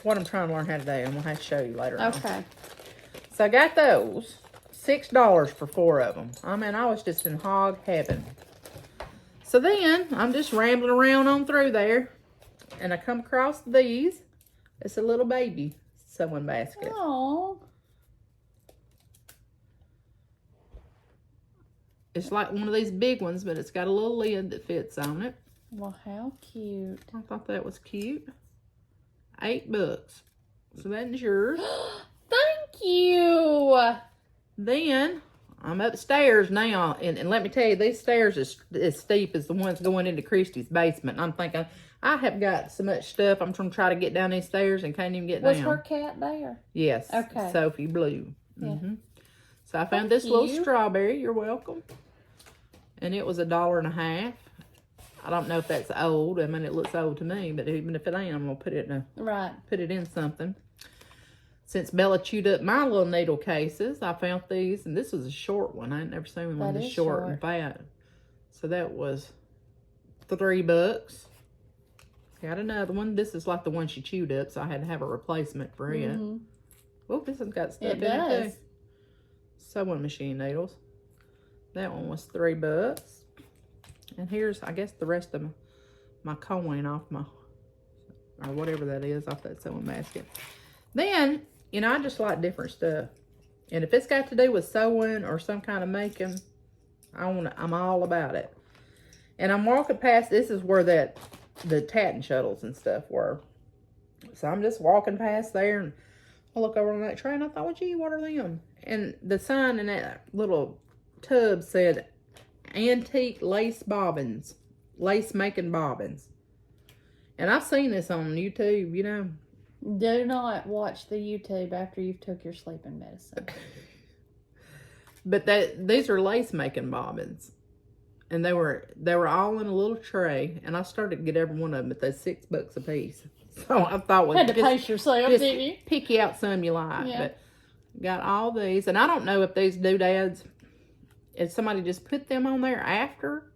what I'm trying to learn how to do. I'm going to have to show you later on. Okay. So I got those. $6 for 4 of them. I mean, I was just in hog heaven. So then, I'm just rambling around on through there. And I come across these. It's a little baby sewing basket. Oh. It's like one of these big ones, but it's got a little lid that fits on it. Well, how cute. I thought that was cute. $8. So that's yours. Thank you. Then, I'm upstairs now, and let me tell you, these stairs is as steep as the ones going into Christy's basement. I'm thinking, I have got so much stuff, I'm trying to try to get down these stairs and can't even get Was down. her cat there? Yes. Okay. Sophie Blue. Yeah. So I found this little strawberry. You're welcome. And it was $1.50. I don't know if that's old. I mean, it looks old to me, but even if it ain't, I'm gonna put it in something. Since Bella chewed up my little needle cases, I found these, and this was a short one. I ain't never seen one this short and fat. So that was $3. Got another one. This is like the one she chewed up, so I had to have a replacement for it. Oh, this one's got stuff in it too. Sewing machine needles. That one was $3. And here's, I guess, the rest of my coin off my, or whatever that is, off that sewing basket. Then, you know, I just like different stuff. And if it's got to do with sewing or some kind of making, I'm all about it. And I'm walking past, this is where the tatting shuttles and stuff were. So I'm just walking past there, and I look over on that tray, and I thought, well, gee, what are them? And the sign in that little tub said, antique lace bobbins, lace making bobbins. And I've seen this on YouTube, you know. Do not watch the YouTube after you've took your sleeping medicine. But these are lace making bobbins. And they were all in a little tray, and I started to get every one of them, but they're $6 a piece. So I thought, well, had to pace yourself, didn't you? Pick you out some you like. Yeah. But got all these, and I don't know if these doodads, if somebody just put them on there after,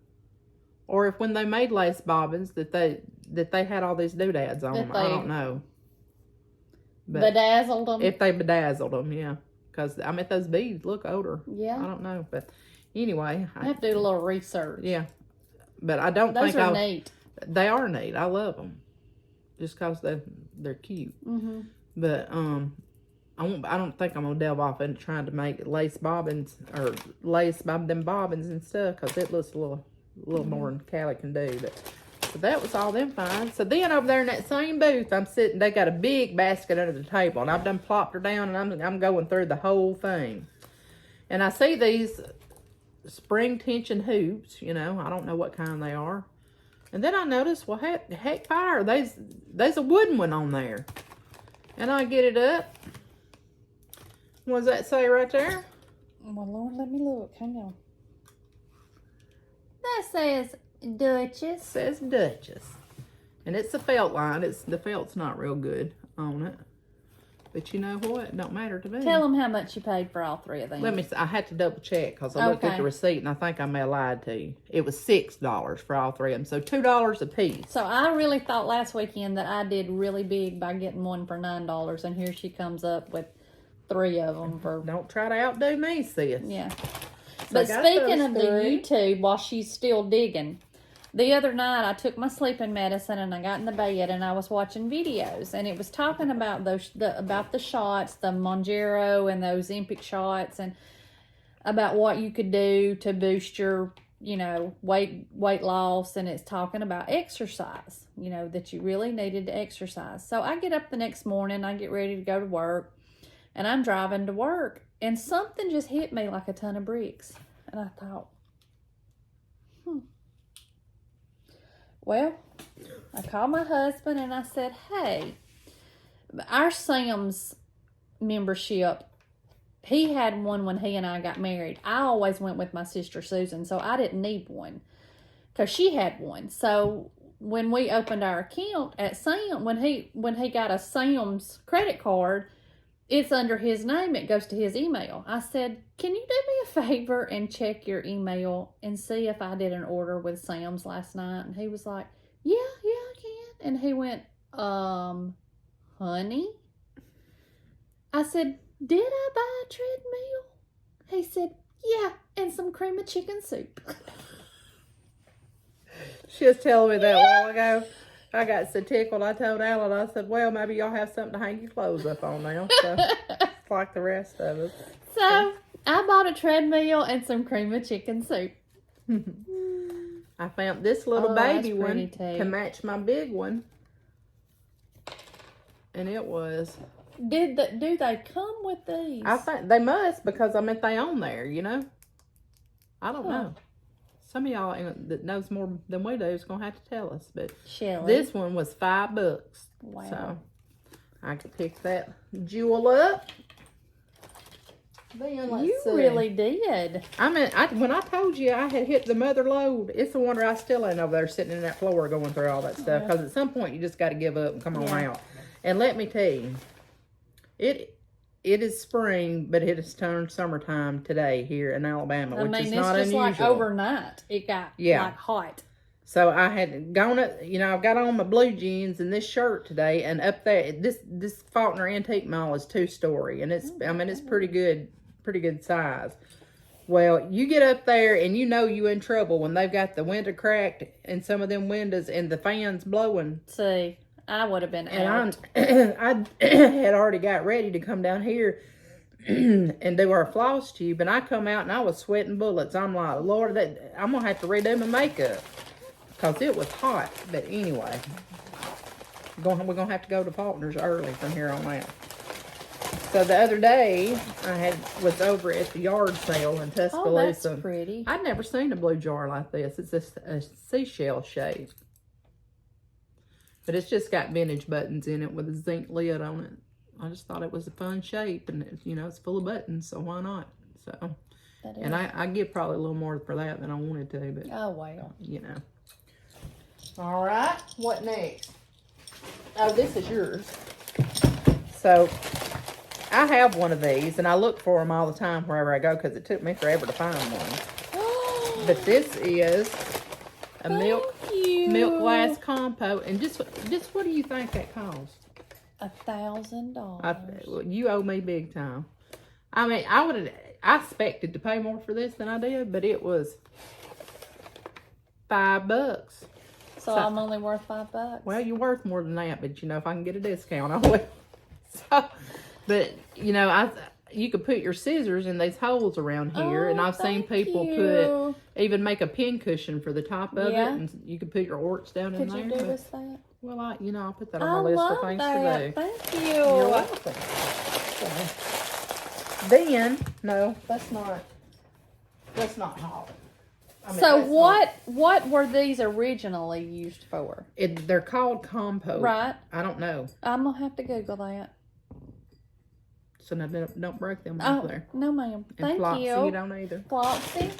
or if when they made lace bobbins that they had all these doodads on them. I don't know. But bedazzled them. If they bedazzled them, yeah. Because, I mean, those beads look older. Yeah. I don't know. But anyway. I have to do a little research. Yeah. But I don't think those are neat. They are neat. I love them. Just because they're cute. But, I don't think I'm going to delve off into trying to make lace bobbins or them bobbins and stuff, because it looks a little more than Callie can do. But so that was all them fine. So then over there in that same booth, I'm sitting, they got a big basket under the table, and I've done plopped her down, and I'm going through the whole thing. And I see these spring tension hoops, you know, I don't know what kind they are. And then I noticed, well, heck fire, there's a wooden one on there. And I get it up. What does that say right there? Well, Lord, let me look. Hang on. That says Duchess. It says Duchess. And it's a felt line. The felt's not real good on it. But you know what? It don't matter to me. Tell them how much you paid for all 3 of them. I had to double check because I looked at the receipt, and I think I may have lied to you. It was $6 for all 3 of them. So $2 a piece. So I really thought last weekend that I did really big by getting one for $9. And here she comes up with 3 of them for... Don't try to outdo me, sis. Yeah. So but speaking of the YouTube, while she's still digging, the other night I took my sleeping medicine and I got in the bed and I was watching videos, and it was talking about the shots, the Monjero and those Impic shots, and about what you could do to boost your you know, weight loss, and it's talking about exercise, you know, that you really needed to exercise. So I get up the next morning, I get ready to go to work, and I'm driving to work, and something just hit me like a ton of bricks. And I thought, Well, I called my husband and I said, hey, our Sam's membership, he had one when he and I got married. I always went with my sister Susan, so I didn't need one because she had one. So when we opened our account at Sam, when he got a Sam's credit card, it's under his name. It goes to his email. I said, can you do me a favor and check your email and see if I did an order with Sam's last night? And he was like, yeah, I can. And he went, honey? I said, did I buy a treadmill? He said, yeah, and some cream of chicken soup. She was telling me that a while ago. I got so tickled. I told Alan, I said, well, maybe y'all have something to hang your clothes up on now. So, it's like the rest of us. So, I bought a treadmill and some cream of chicken soup. I found this little baby one too. to match my big one. And it was... Do they come with these? I think they must, because I mean, they on there, you know. I don't know. Some of y'all that knows more than we do is going to have to tell us. But Shelly. This one was $5. Wow. So I could pick that jewel up. Then let's see. Really did. I mean, when I told you I had hit the mother load, it's a wonder I still ain't over there sitting in that floor going through all that stuff. Because at some point you just got to give up and come on out. And let me tell you, it is spring, but it has turned summertime today here in Alabama, which is not unusual. It's just like overnight. It got like hot. So I had gone up, you know, I've got on my blue jeans and this shirt today, and up there, this Faulkner Antique Mall is 2-story, and it's, I mean, it's pretty good size. Well, you get up there and you know you in trouble when they've got the window cracked and some of them windows and the fans blowing. See, I would have been out. And I had already got ready to come down here and do our floss tube, and I come out and I was sweating bullets. I'm like, Lord, I'm going to have to redo my makeup because it was hot. But anyway, we're going to have to go to Faulkner's early from here on out. So the other day, was over at the yard sale in Tuscaloosa. Oh, that's pretty. I'd never seen a blue jar like this. It's a seashell shape. But it's just got vintage buttons in it with a zinc lid on it. I just thought it was a fun shape, and it's full of buttons, so why not? So, and I give probably a little more for that than I wanted to, but oh well, All right, what next? Oh, this is yours. So, I have one of these, and I look for them all the time wherever I go because it took me forever to find one. But this is a milk glass compote, and just what do you think that costs? $1,000. You owe me big time. I mean, I expected to pay more for this than I did, but it was $5. So I'm only worth $5. Well, you're worth more than that, but if I can get a discount, I will. So, but you could put your scissors in these holes around here, and I've seen people even make a pin cushion for the top of it, and you could put your orts down in there. Could you do us that? Well, I'll put that on my list of things to do. Thank you. You're welcome. So, then, no, that's not hot. So what were these originally used for? They're called compote. Right. I don't know. I'm gonna have to Google that. So now don't break them off there. No, ma'am. And Thank Flopsy, you. You don't either. Flopsy.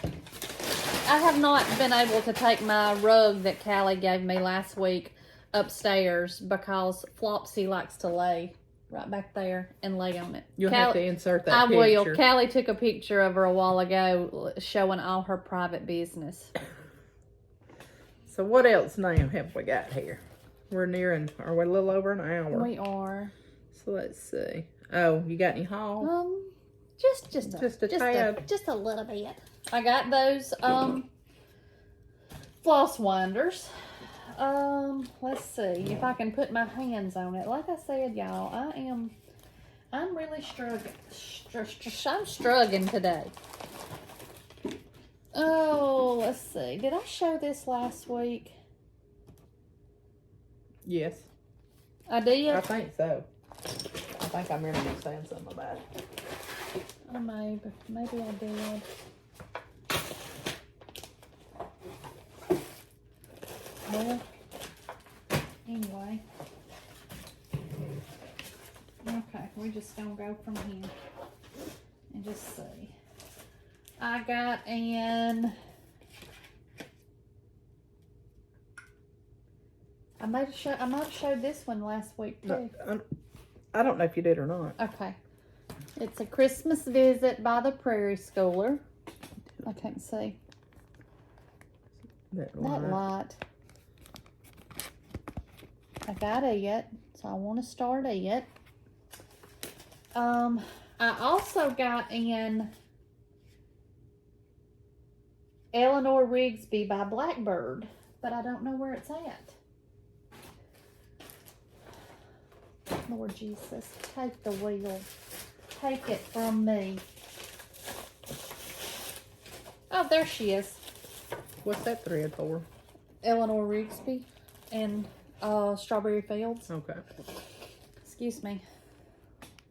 I have not been able to take my rug that Callie gave me last week upstairs because Flopsy likes to lay right back there and lay on it. You'll have to insert that picture. I will. Callie took a picture of her a while ago showing all her private business. So what else now have we got here? Are we a little over an hour? We are. So let's see. Oh, you got any haul? Just a little bit. I got those floss winders. Let's see if I can put my hands on it. Like I said, y'all, I'm really struggling. I'm struggling today. Oh, let's see. Did I show this last week? Yes. I did? I think so. I think I remember you saying something about it. Oh, maybe I did. Well, anyway. Okay, we're just gonna go from here and just see. I got in. I might have showed this one last week too. No, I don't know if you did or not. Okay. It's a Christmas visit by the Prairie Schooler. I can't see. That light. I got it, so I want to start it. I also got in Eleanor Rigsby by Blackbird, but I don't know where it's at. Lord Jesus, take the wheel. Take it from me. Oh, there she is. What's that thread for? Eleanor Rigsby and Strawberry Fields. Okay. Excuse me.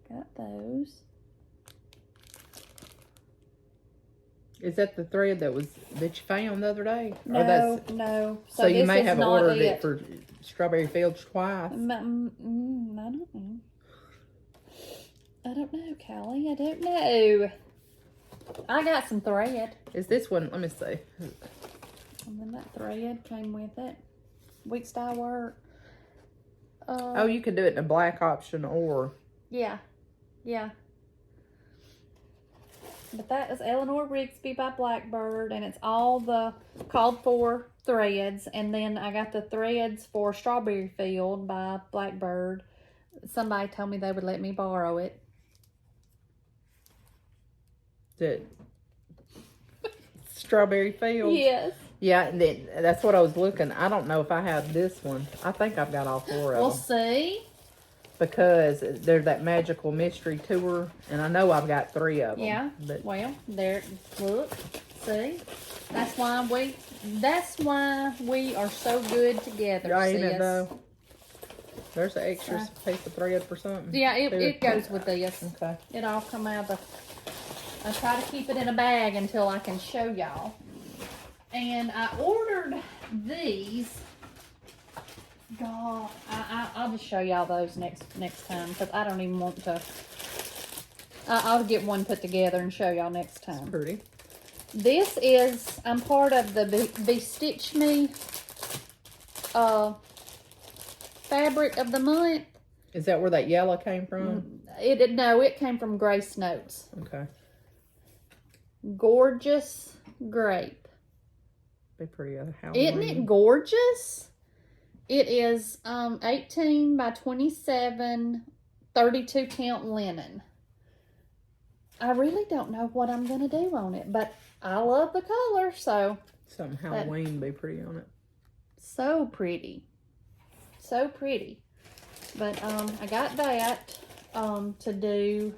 Got those. Is that the thread that you found the other day? No, no. So you may have ordered it it for Strawberry Fields twice. I don't know. I don't know, Callie. I don't know. I got some thread. Is this one? Let me see. And then that thread came with it. Week style work. Oh, you could do it in a black option or... Yeah. Yeah. But that is Eleanor Rigsby by Blackbird, and it's all the called for threads. And then I got the threads for Strawberry Field by Blackbird. Somebody told me they would let me borrow it. Strawberry Fields? Yes. Yeah, and then that's what I was looking. I don't know if I have this one. I think I've got all four of We'll them. see. Because there's that magical mystery tour, and I know I've got 3 of them. Yeah. But Well, there. Look. See. That's why we are so good together. ain't sis. it though? There's an extra piece of thread for something. Yeah, it goes with this. Okay. It all come out of I try to keep it in a bag until I can show y'all. And I ordered these. God, I'll just show y'all those next time because I don't even want to. I'll get one put together and show y'all next time. It's pretty. This is, I'm part of the Bestitch Me fabric of the month. Is that where that yellow came from? No, it came from Grace Notes. Okay. Gorgeous grape. Be pretty Halloween. Isn't it gorgeous? It is 18 by 27, 32 count linen. I really don't know what I'm going to do on it, but I love the color, so. Something Halloween be pretty on it. So pretty. So pretty. But I got that to do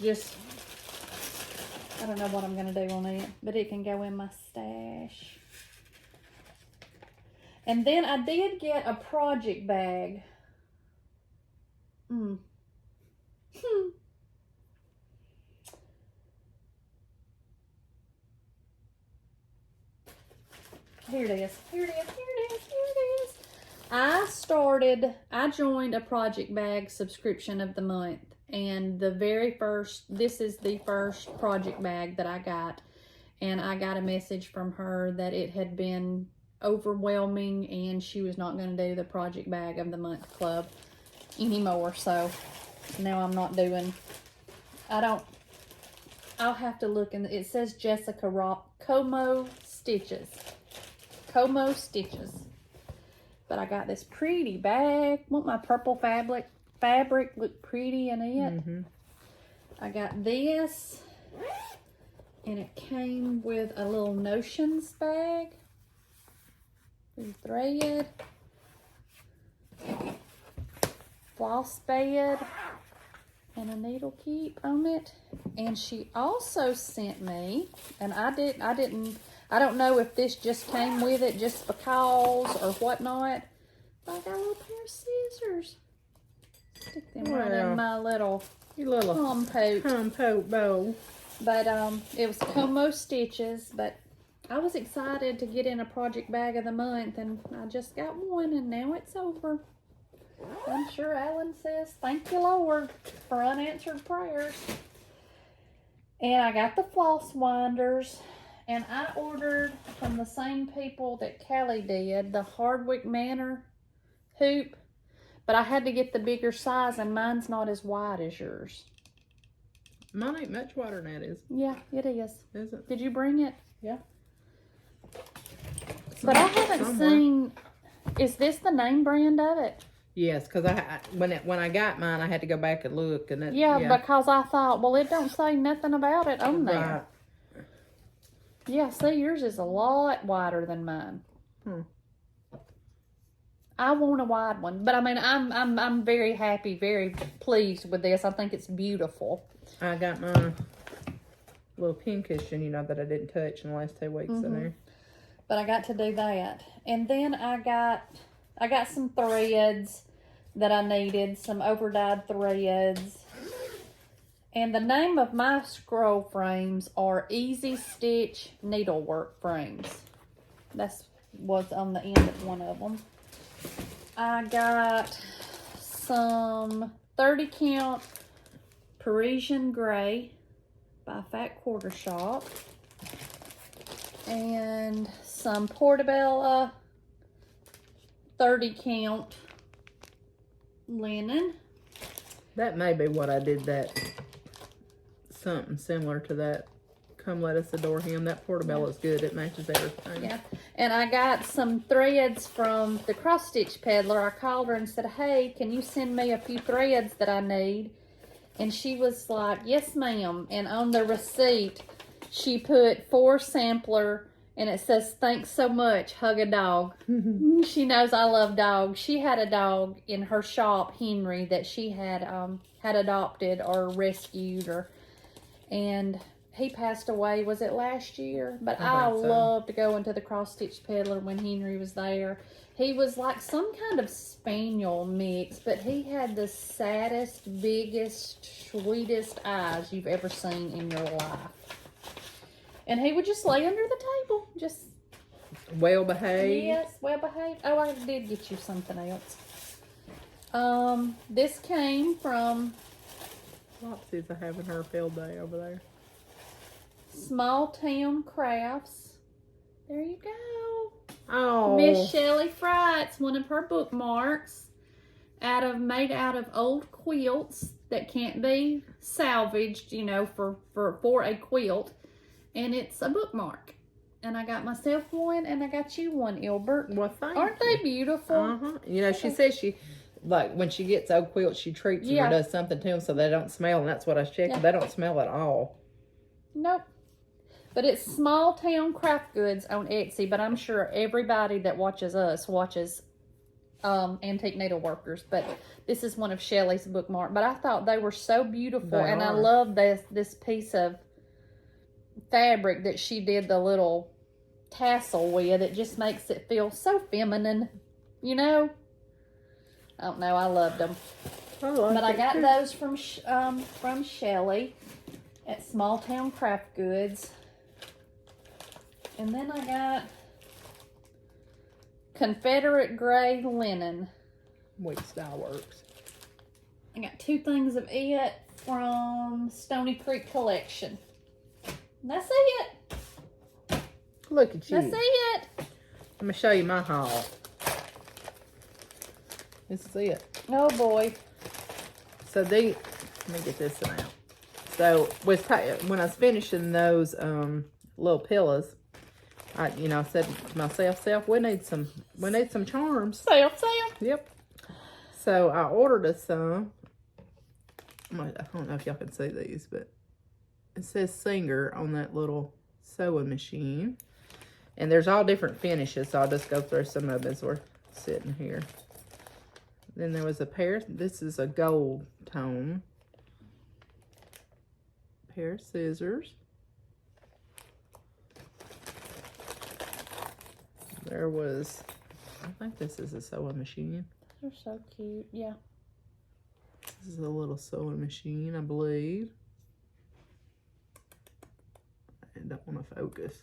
just, I don't know what I'm going to do on it, but it can go in my stash. And then I did get a project bag. Here it is. Here it is. Here it is. Here it is. I joined a project bag subscription of the month. And this is the first project bag that I got. And I got a message from her that it had been overwhelming and she was not going to do the project bag of the month club anymore. So now I'm not doing, I'll have to look, and it says Jessica Como Stitches. But I got this pretty bag. Want my purple fabric look pretty in it. I got this, and it came with a little notions bag. Thread, floss bed, and a needle keep on it. And she also sent me, and I don't know if this just came with it just because or whatnot, but I got a little pair of scissors. Stick them right in my little compote bowl. But it was Como stitches, but I was excited to get in a project bag of the month, and I just got one, and now it's over. I'm sure Alan says, thank you, Lord, for unanswered prayers. And I got the floss winders, and I ordered from the same people that Callie did, the Hardwick Manor hoop, but I had to get the bigger size, and mine's not as wide as yours. Mine ain't much wider than that is. Yeah, it is. Is it? Did you bring it? Yeah. But I haven't seen, is this the name brand of it? Yes, because when I got mine, I had to go back and look. And yeah, because I thought, well, it don't say nothing about it on there. Right. Yeah, see, yours is a lot wider than mine. I want a wide one, but I mean, I'm very happy, very pleased with this. I think it's beautiful. I got my little pin cushion, you know, that I didn't touch in the last 2 weeks in there. But I got to do that. And then I got some threads that I needed, some over-dyed threads. And the name of my scroll frames are Easy Stitch Needlework frames. That's what's on the end of one of them. I got some 30 count Parisian Gray by Fat Quarter Shop, and some Portobello 30 count linen. That may be what I did, that something similar to that. Come Let Us Adore Him. That Portobello is good. It matches everything. Yeah. And I got some threads from the cross stitch peddler. I called her and said, hey, can you send me a few threads that I need? And she was like, yes, ma'am. And on the receipt, she put 4 sampler, and it says, thanks so much, hug a dog. She knows I love dogs. She had a dog in her shop, Henry, that she had adopted or rescued, and he passed away, was it last year? But I loved going to the cross stitch peddler when Henry was there. He was like some kind of spaniel mix, but he had the saddest, biggest, sweetest eyes you've ever seen in your life. And he would just lay under the table, just well behaved. Yes, well behaved. Oh, I did get you something else. This came from Flopsy's having her field day over there. Small Town Crafts. There you go. Oh, Miss Shelley Fry. It's one of her bookmarks. Made out of old quilts that can't be salvaged, you know, for a quilt. And it's a bookmark. And I got myself one, and I got you one, Ilbert. Well, thank Aren't they beautiful? You know, she says she, like, when she gets old quilts, she treats them or does something to them so they don't smell. And that's what I was checking. They don't smell at all. Nope. But it's Small Town Craft Goods on Etsy. But I'm sure everybody that watches us watches Antique Needleworkers. But this is one of Shelley's bookmark. But I thought they were so beautiful. And I love this piece of fabric that she did the little tassel with. It just makes it feel so feminine, you know. I don't know, I loved them. I got those from Shelley at Small Town Craft Goods. And then I got Confederate Gray Linen. Wheat Style Works. I got 2 things of it from Stony Creek Collection. That's it. Look at you. That's it. I'm going to show you my haul. This is it. Oh, boy. So let me get this one out. So when I was finishing those little pillows, I said to myself, we need some charms. Self. Yep. So I ordered us some. I don't know if y'all can see these, but it says Singer on that little sewing machine. And there's all different finishes, so I'll just go through some of them as we're sitting here. Then there was a pair. This is a gold tone. pair of scissors. There was, I think this is a sewing machine. They're so cute. Yeah. This is a little sewing machine, I believe. I don't want to focus.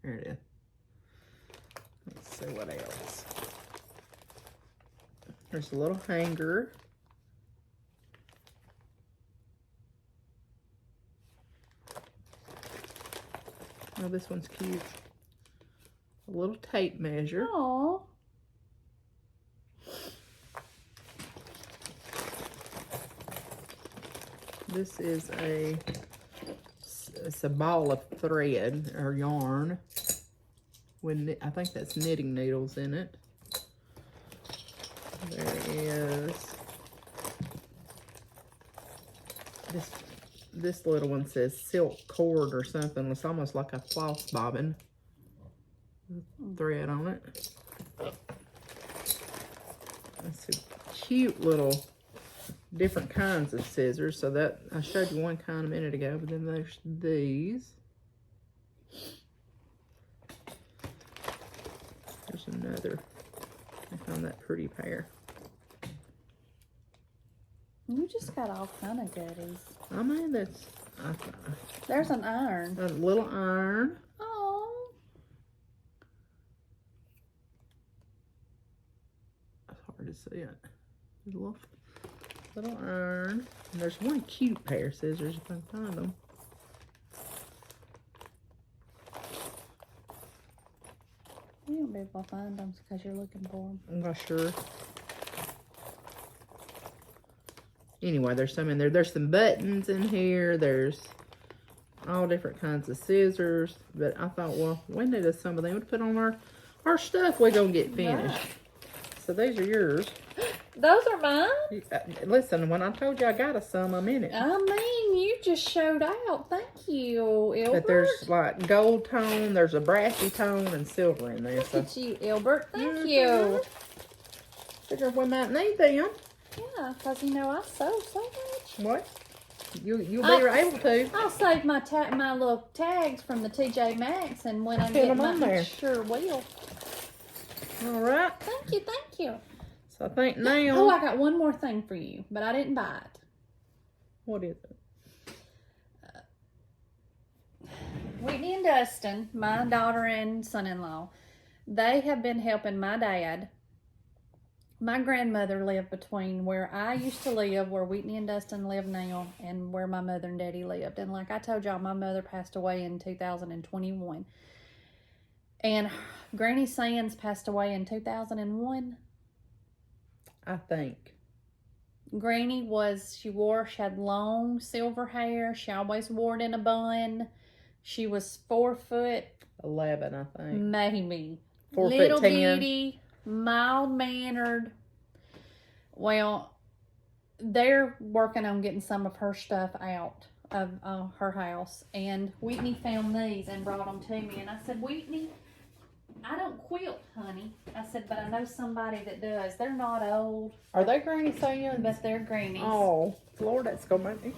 There it is. Let's see what else. There's a little hanger. Oh, this one's cute. A little tape measure. Aww. This is it's a ball of thread or yarn. I think that's knitting needles in it. There is this little one says silk cord or something. It's almost like a floss bobbin. Thread on it. That's a cute little different kinds of scissors. So that I showed you one kind a minute ago, but then there's these. There's another. I found that pretty pair. You just got all kind of goodies. I mean, There's an iron. a little iron. Oh. It's hard to see it. There's a little iron. And there's one cute pair of scissors if I can find them. You won't be able to find them because you're looking for them. I'm not sure. Anyway, there's some in there. There's some buttons in here. There's all different kinds of scissors. But I thought, well, we needed some of them to put on our stuff we're going to get finished. Right. So these are yours. Those are mine? Listen, when I told you I got some, I'm in it. I mean, you just showed out. Thank you, Albert. But there's like gold tone, there's a brassy tone, and silver in there. Look So at you, Albert. Thank you. figure we might need them. Yeah, because, you know, I sew so much. What? You'll be able to. I'll save my little tags from the TJ Maxx, and when I Put get them on there. sure will. All right. Thank you, thank you. So I think now. Oh, I got one more thing for you, but I didn't buy it. What is it? Whitney and Dustin, my daughter and son-in-law, they have been helping my dad. My grandmother lived between where I used to live, where Whitney and Dustin live now, and where my mother and daddy lived. And like I told y'all, my mother passed away in 2021. And Granny Sands passed away in 2001. I think. Granny she had long silver hair. She always wore it in a bun. She was 4'11", I think. maybe. 4'10". Little bitty, mild-mannered. Well, they're working on getting some of her stuff out of her house. And Whitney found these and brought them to me. And I said, Whitney, I don't quilt, honey. I said, but I know somebody that does. They're not old. Are they Granny Sands? But they're grannies. Oh, Lord, that's going to make me.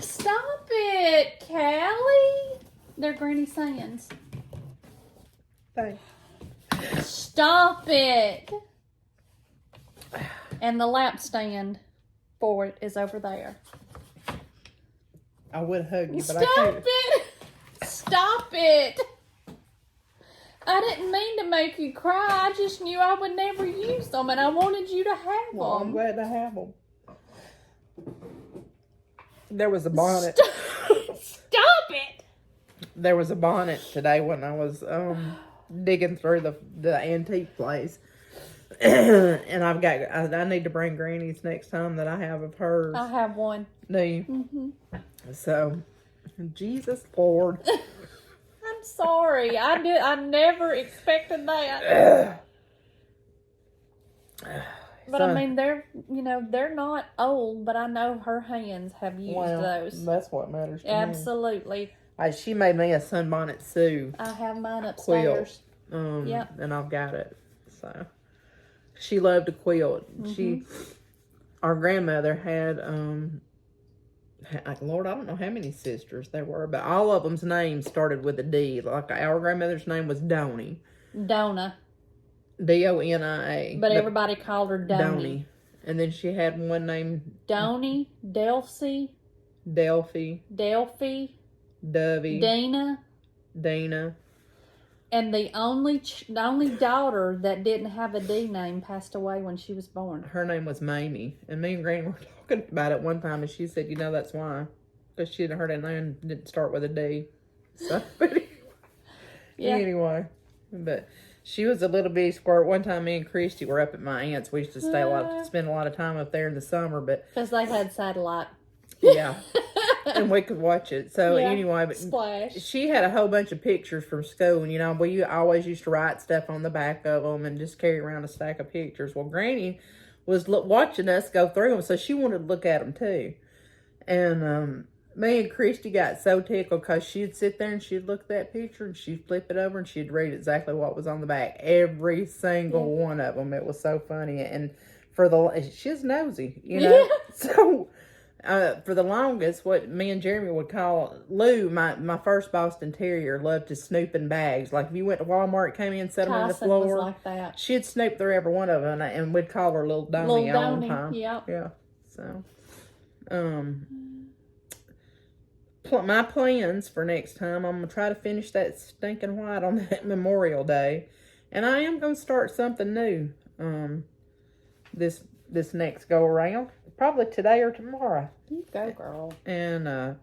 Stop it, Callie. They're Granny Sands. Thanks. Stop it. And the lap stand for it is over there. I would hug you, but Stop I can't. it. Stop it. I didn't mean to make you cry. I just knew I would never use them, and I wanted you to have them. Well, I'm glad to have them. There was a bonnet. Stop it. There was a bonnet today when I was digging through the antique place. And I need to bring Granny's next time that I have of hers. I have one. Do you? Mm-hmm. So, Jesus Lord. I'm sorry. I never expected that. But So, I mean, they're not old, but I know her hands have used those. That's what matters to me. Absolutely. She made me a sunbonnet Sue I have mine upstairs. quilt. Yep. And I've got it. So she loved to quilt. Mm-hmm. Our grandmother had Lord, I don't know how many sisters there were, but all of them's names started with a D. Like our grandmother's name was Donnie. Donna. Donia. But everybody called her Donnie. And then she had one named Donnie, Delphi, Delphi, Dovey, Dana. And the only daughter that didn't have a D name passed away when she was born. Her name was Mamie. And me and Granny were talking about it one time, and she said, you know, that's why. Because she hadn't heard her name didn't start with a D. So, yeah. Anyway. But she was a little bitty squirt. One time me and Christy were up at my aunt's. We used to spend a lot of time up there in the summer. But because they had satellite. Yeah. And we could watch it. So anyway, but Splash. She had a whole bunch of pictures from school, and you know, we always used to write stuff on the back of them and just carry around a stack of pictures. Well, Granny was watching us go through them, so she wanted to look at them too. And me and Christy got so tickled because she'd sit there and she'd look at that picture and she'd flip it over and she'd read exactly what was on the back. Every single one of them. It was so funny. And she's nosy, you know. Yeah. So for the longest, what me and Jeremy would call Lou, my first Boston Terrier, loved to snoop in bags. Like if you went to Walmart, came in, set them on the floor, was like that. She'd snoop through every one of them, and we'd call her Little Donnie all the time. Yep. Yeah. So, my plans for next time, I'm gonna try to finish that stinking white on that Memorial Day, and I am gonna start something new. This next go around. Probably today or tomorrow. You go, girl. And I'm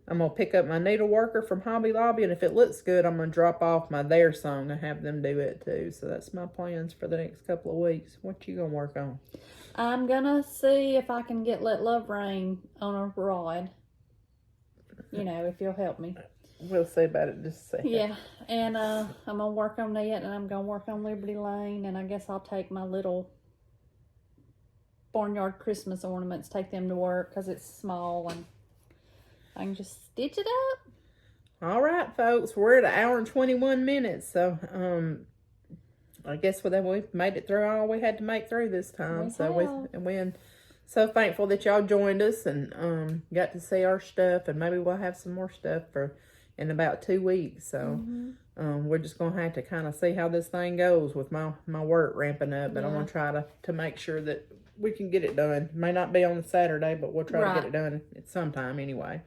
going to pick up my Needleworker from Hobby Lobby. And if it looks good, I'm going to drop off my Their Song and have them do it too. So that's my plans for the next couple of weeks. What you going to work on? I'm going to see if I can get Let Love Rain on a rod. You know, if you'll help me. We'll see about it in just a second. Yeah. And I'm going to work on that. And I'm going to work on Liberty Lane. And I guess I'll take my little barnyard Christmas ornaments, take them to work because it's small and I can just stitch it up. All right, folks, we're at 1 hour and 21 minutes, so I guess we've made it through all we had to make through this time. We're so thankful that y'all joined us and got to see our stuff, and maybe we'll have some more stuff in about 2 weeks. So we're just gonna have to kind of see how this thing goes with my work ramping up, but I'm gonna try to make sure that we can get it done. May not be on a Saturday, but we'll try to get it done at some time anyway.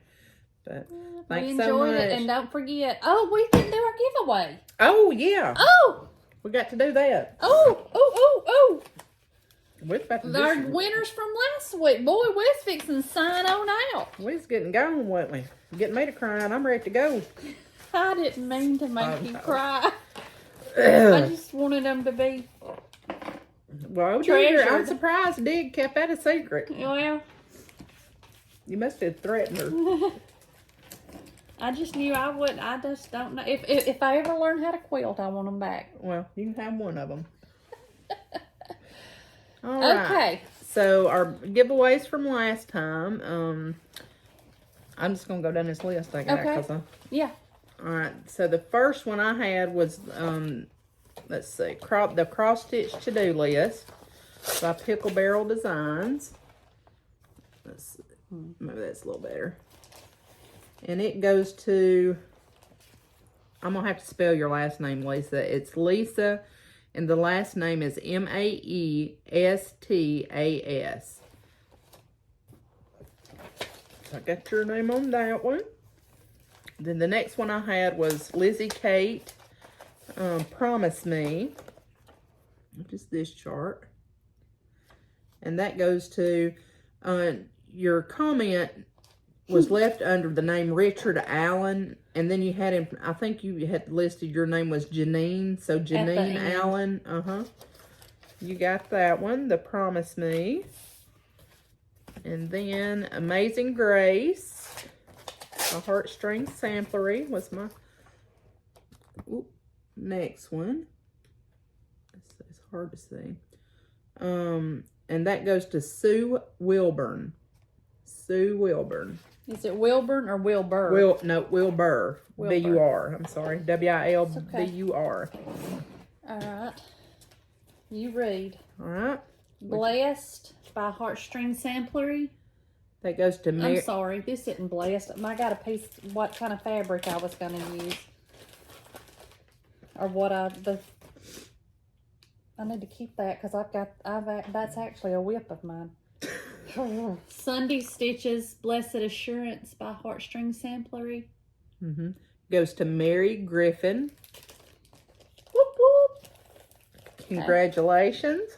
But thanks so much. It, and don't forget, we didn't do our giveaway. Oh, yeah. Oh! We got to do that. Oh! We're about to Our winners from last week. Boy, we was fixing to sign on out. We was getting going, wasn't we? Getting me to crying. I'm ready to go. I didn't mean to make you cry. I just wanted them to be... Well, dear, I'm surprised Dig kept that a secret. Well, you must have threatened her. I just knew I would. I just don't know. If I ever learn how to quilt, I want them back. Well, you can have one of them. All right. Okay. So our giveaways from last time. I'm just gonna go down this list. I got. Okay. Yeah. All right. So the first one I had was let's see, the cross stitch to-do list by Pickle Barrel Designs. Let's see. Maybe that's a little better. And it goes to, I'm going to have to spell your last name, Lisa. It's Lisa, and the last name is Maestas. So I got your name on that one. Then the next one I had was Lizzie Kate, Promise Me, which is this chart. And that goes to, your comment was left under the name Richard Allen, and then you had him, I think you had listed your name was Janine, so Janine Allen, you got that one, the Promise Me. And then Amazing Grace, a heartstring samplery was my next one. It's hard to see. And that goes to Sue Wilburn. Sue Wilburn. Is it Wilburn or Wilbur? Wilbur. B-U-R. I'm sorry. W-I-L-B-U-R. All right. You read. All right. Blessed by Heartstring Samplery. That goes to I'm Mary. sorry, this isn't blessed. I got a piece, what kind of fabric I was going to use. Or what I need to keep that because that's actually a whip of mine. Sunday Stitches, Blessed Assurance by Heartstring Samplery. Goes to Mary Griffin. Whoop, whoop. Congratulations.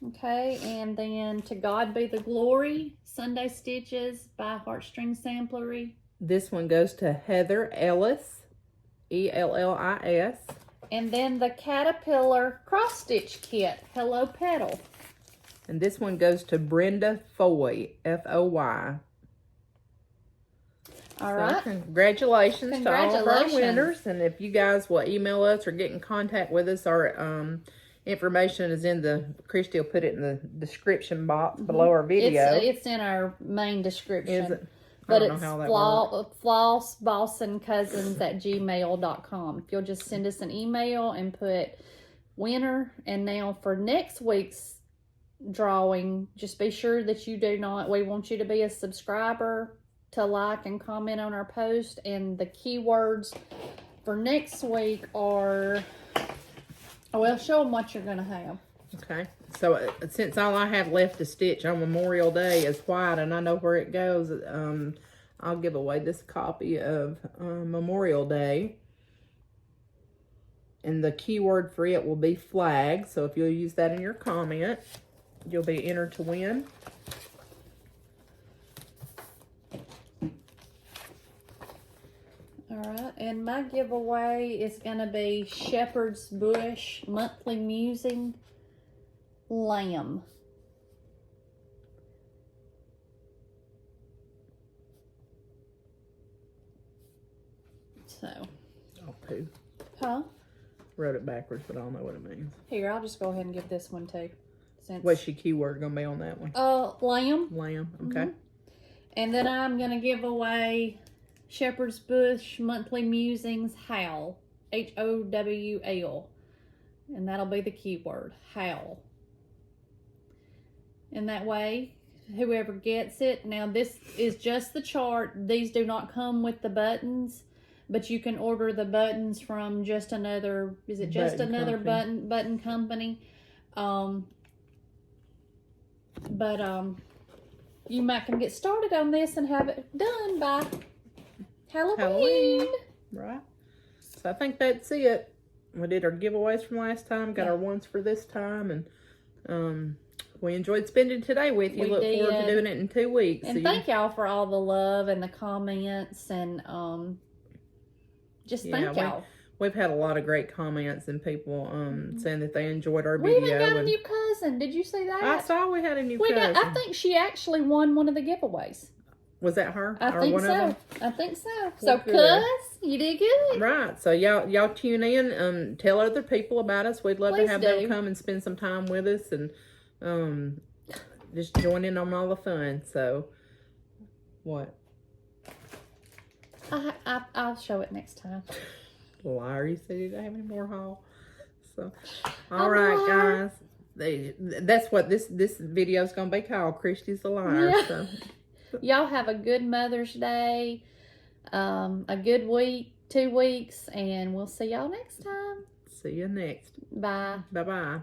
Okay, and then To God Be the Glory, Sunday Stitches by Heartstring Samplery. This one goes to Heather Ellis, Ellis. And then the Caterpillar Cross Stitch Kit, Hello Petal. And this one goes to Brenda Foy, Foy. All right. Congratulations to all of our winners. And if you guys will email us or get in contact with us, our information is in the, Christy will put it in the description box below our video. It's in our main description. Is it? But it's flossbossandcousins@gmail.com. If you'll just send us an email and put winner. And now for next week's drawing, just be sure that we want you to be a subscriber, to like and comment on our post. And the keywords for next week are, well, show them what you're going to have. Okay. So since all I have left to stitch on Memorial Day is white, and I know where it goes, I'll give away this copy of Memorial Day. And the keyword for it will be flag. So if you'll use that in your comment, you'll be entered to win. All right, and my giveaway is going to be Shepherd's Bush Monthly Musing Lamb. So. Oh, poo. Huh? Wrote it backwards, but I don't know what it means. Here, I'll just go ahead and give this one too. What's your keyword going to be on that one? Lamb. Lamb, okay. And then I'm going to give away Shepherd's Bush Monthly Musings Howl. Howl. And that'll be the keyword, howl. And that way, whoever gets it. Now, this is just the chart. These do not come with the buttons. But you can order the buttons from just another, is it just another button company? You might can get started on this and have it done by Halloween. Right. So I think that's it. We did our giveaways from last time, got our ones for this time, and we enjoyed spending today with you. Look forward to doing it in 2 weeks. And thank y'all for all the love and the comments, and just thank y'all. We've had a lot of great comments and people saying that they enjoyed our video. We even got a new cousin. Did you see that? I saw we had a new cousin. I think she actually won one of the giveaways. Was that her? I think so. Of them? I think so. So, cuz, you did good. Right. So, y'all tune in. Tell other people about us. We'd love to have them come and spend some time with us and just join in on all the fun. So, what? I'll show it next time. Liar, you said you didn't have any more haul. So, all right, guys. That's what this video is going to be called. Christy's a liar. Yeah. So. Y'all have a good Mother's Day, a good week, 2 weeks, and we'll see y'all next time. See you next. Bye. Bye-bye.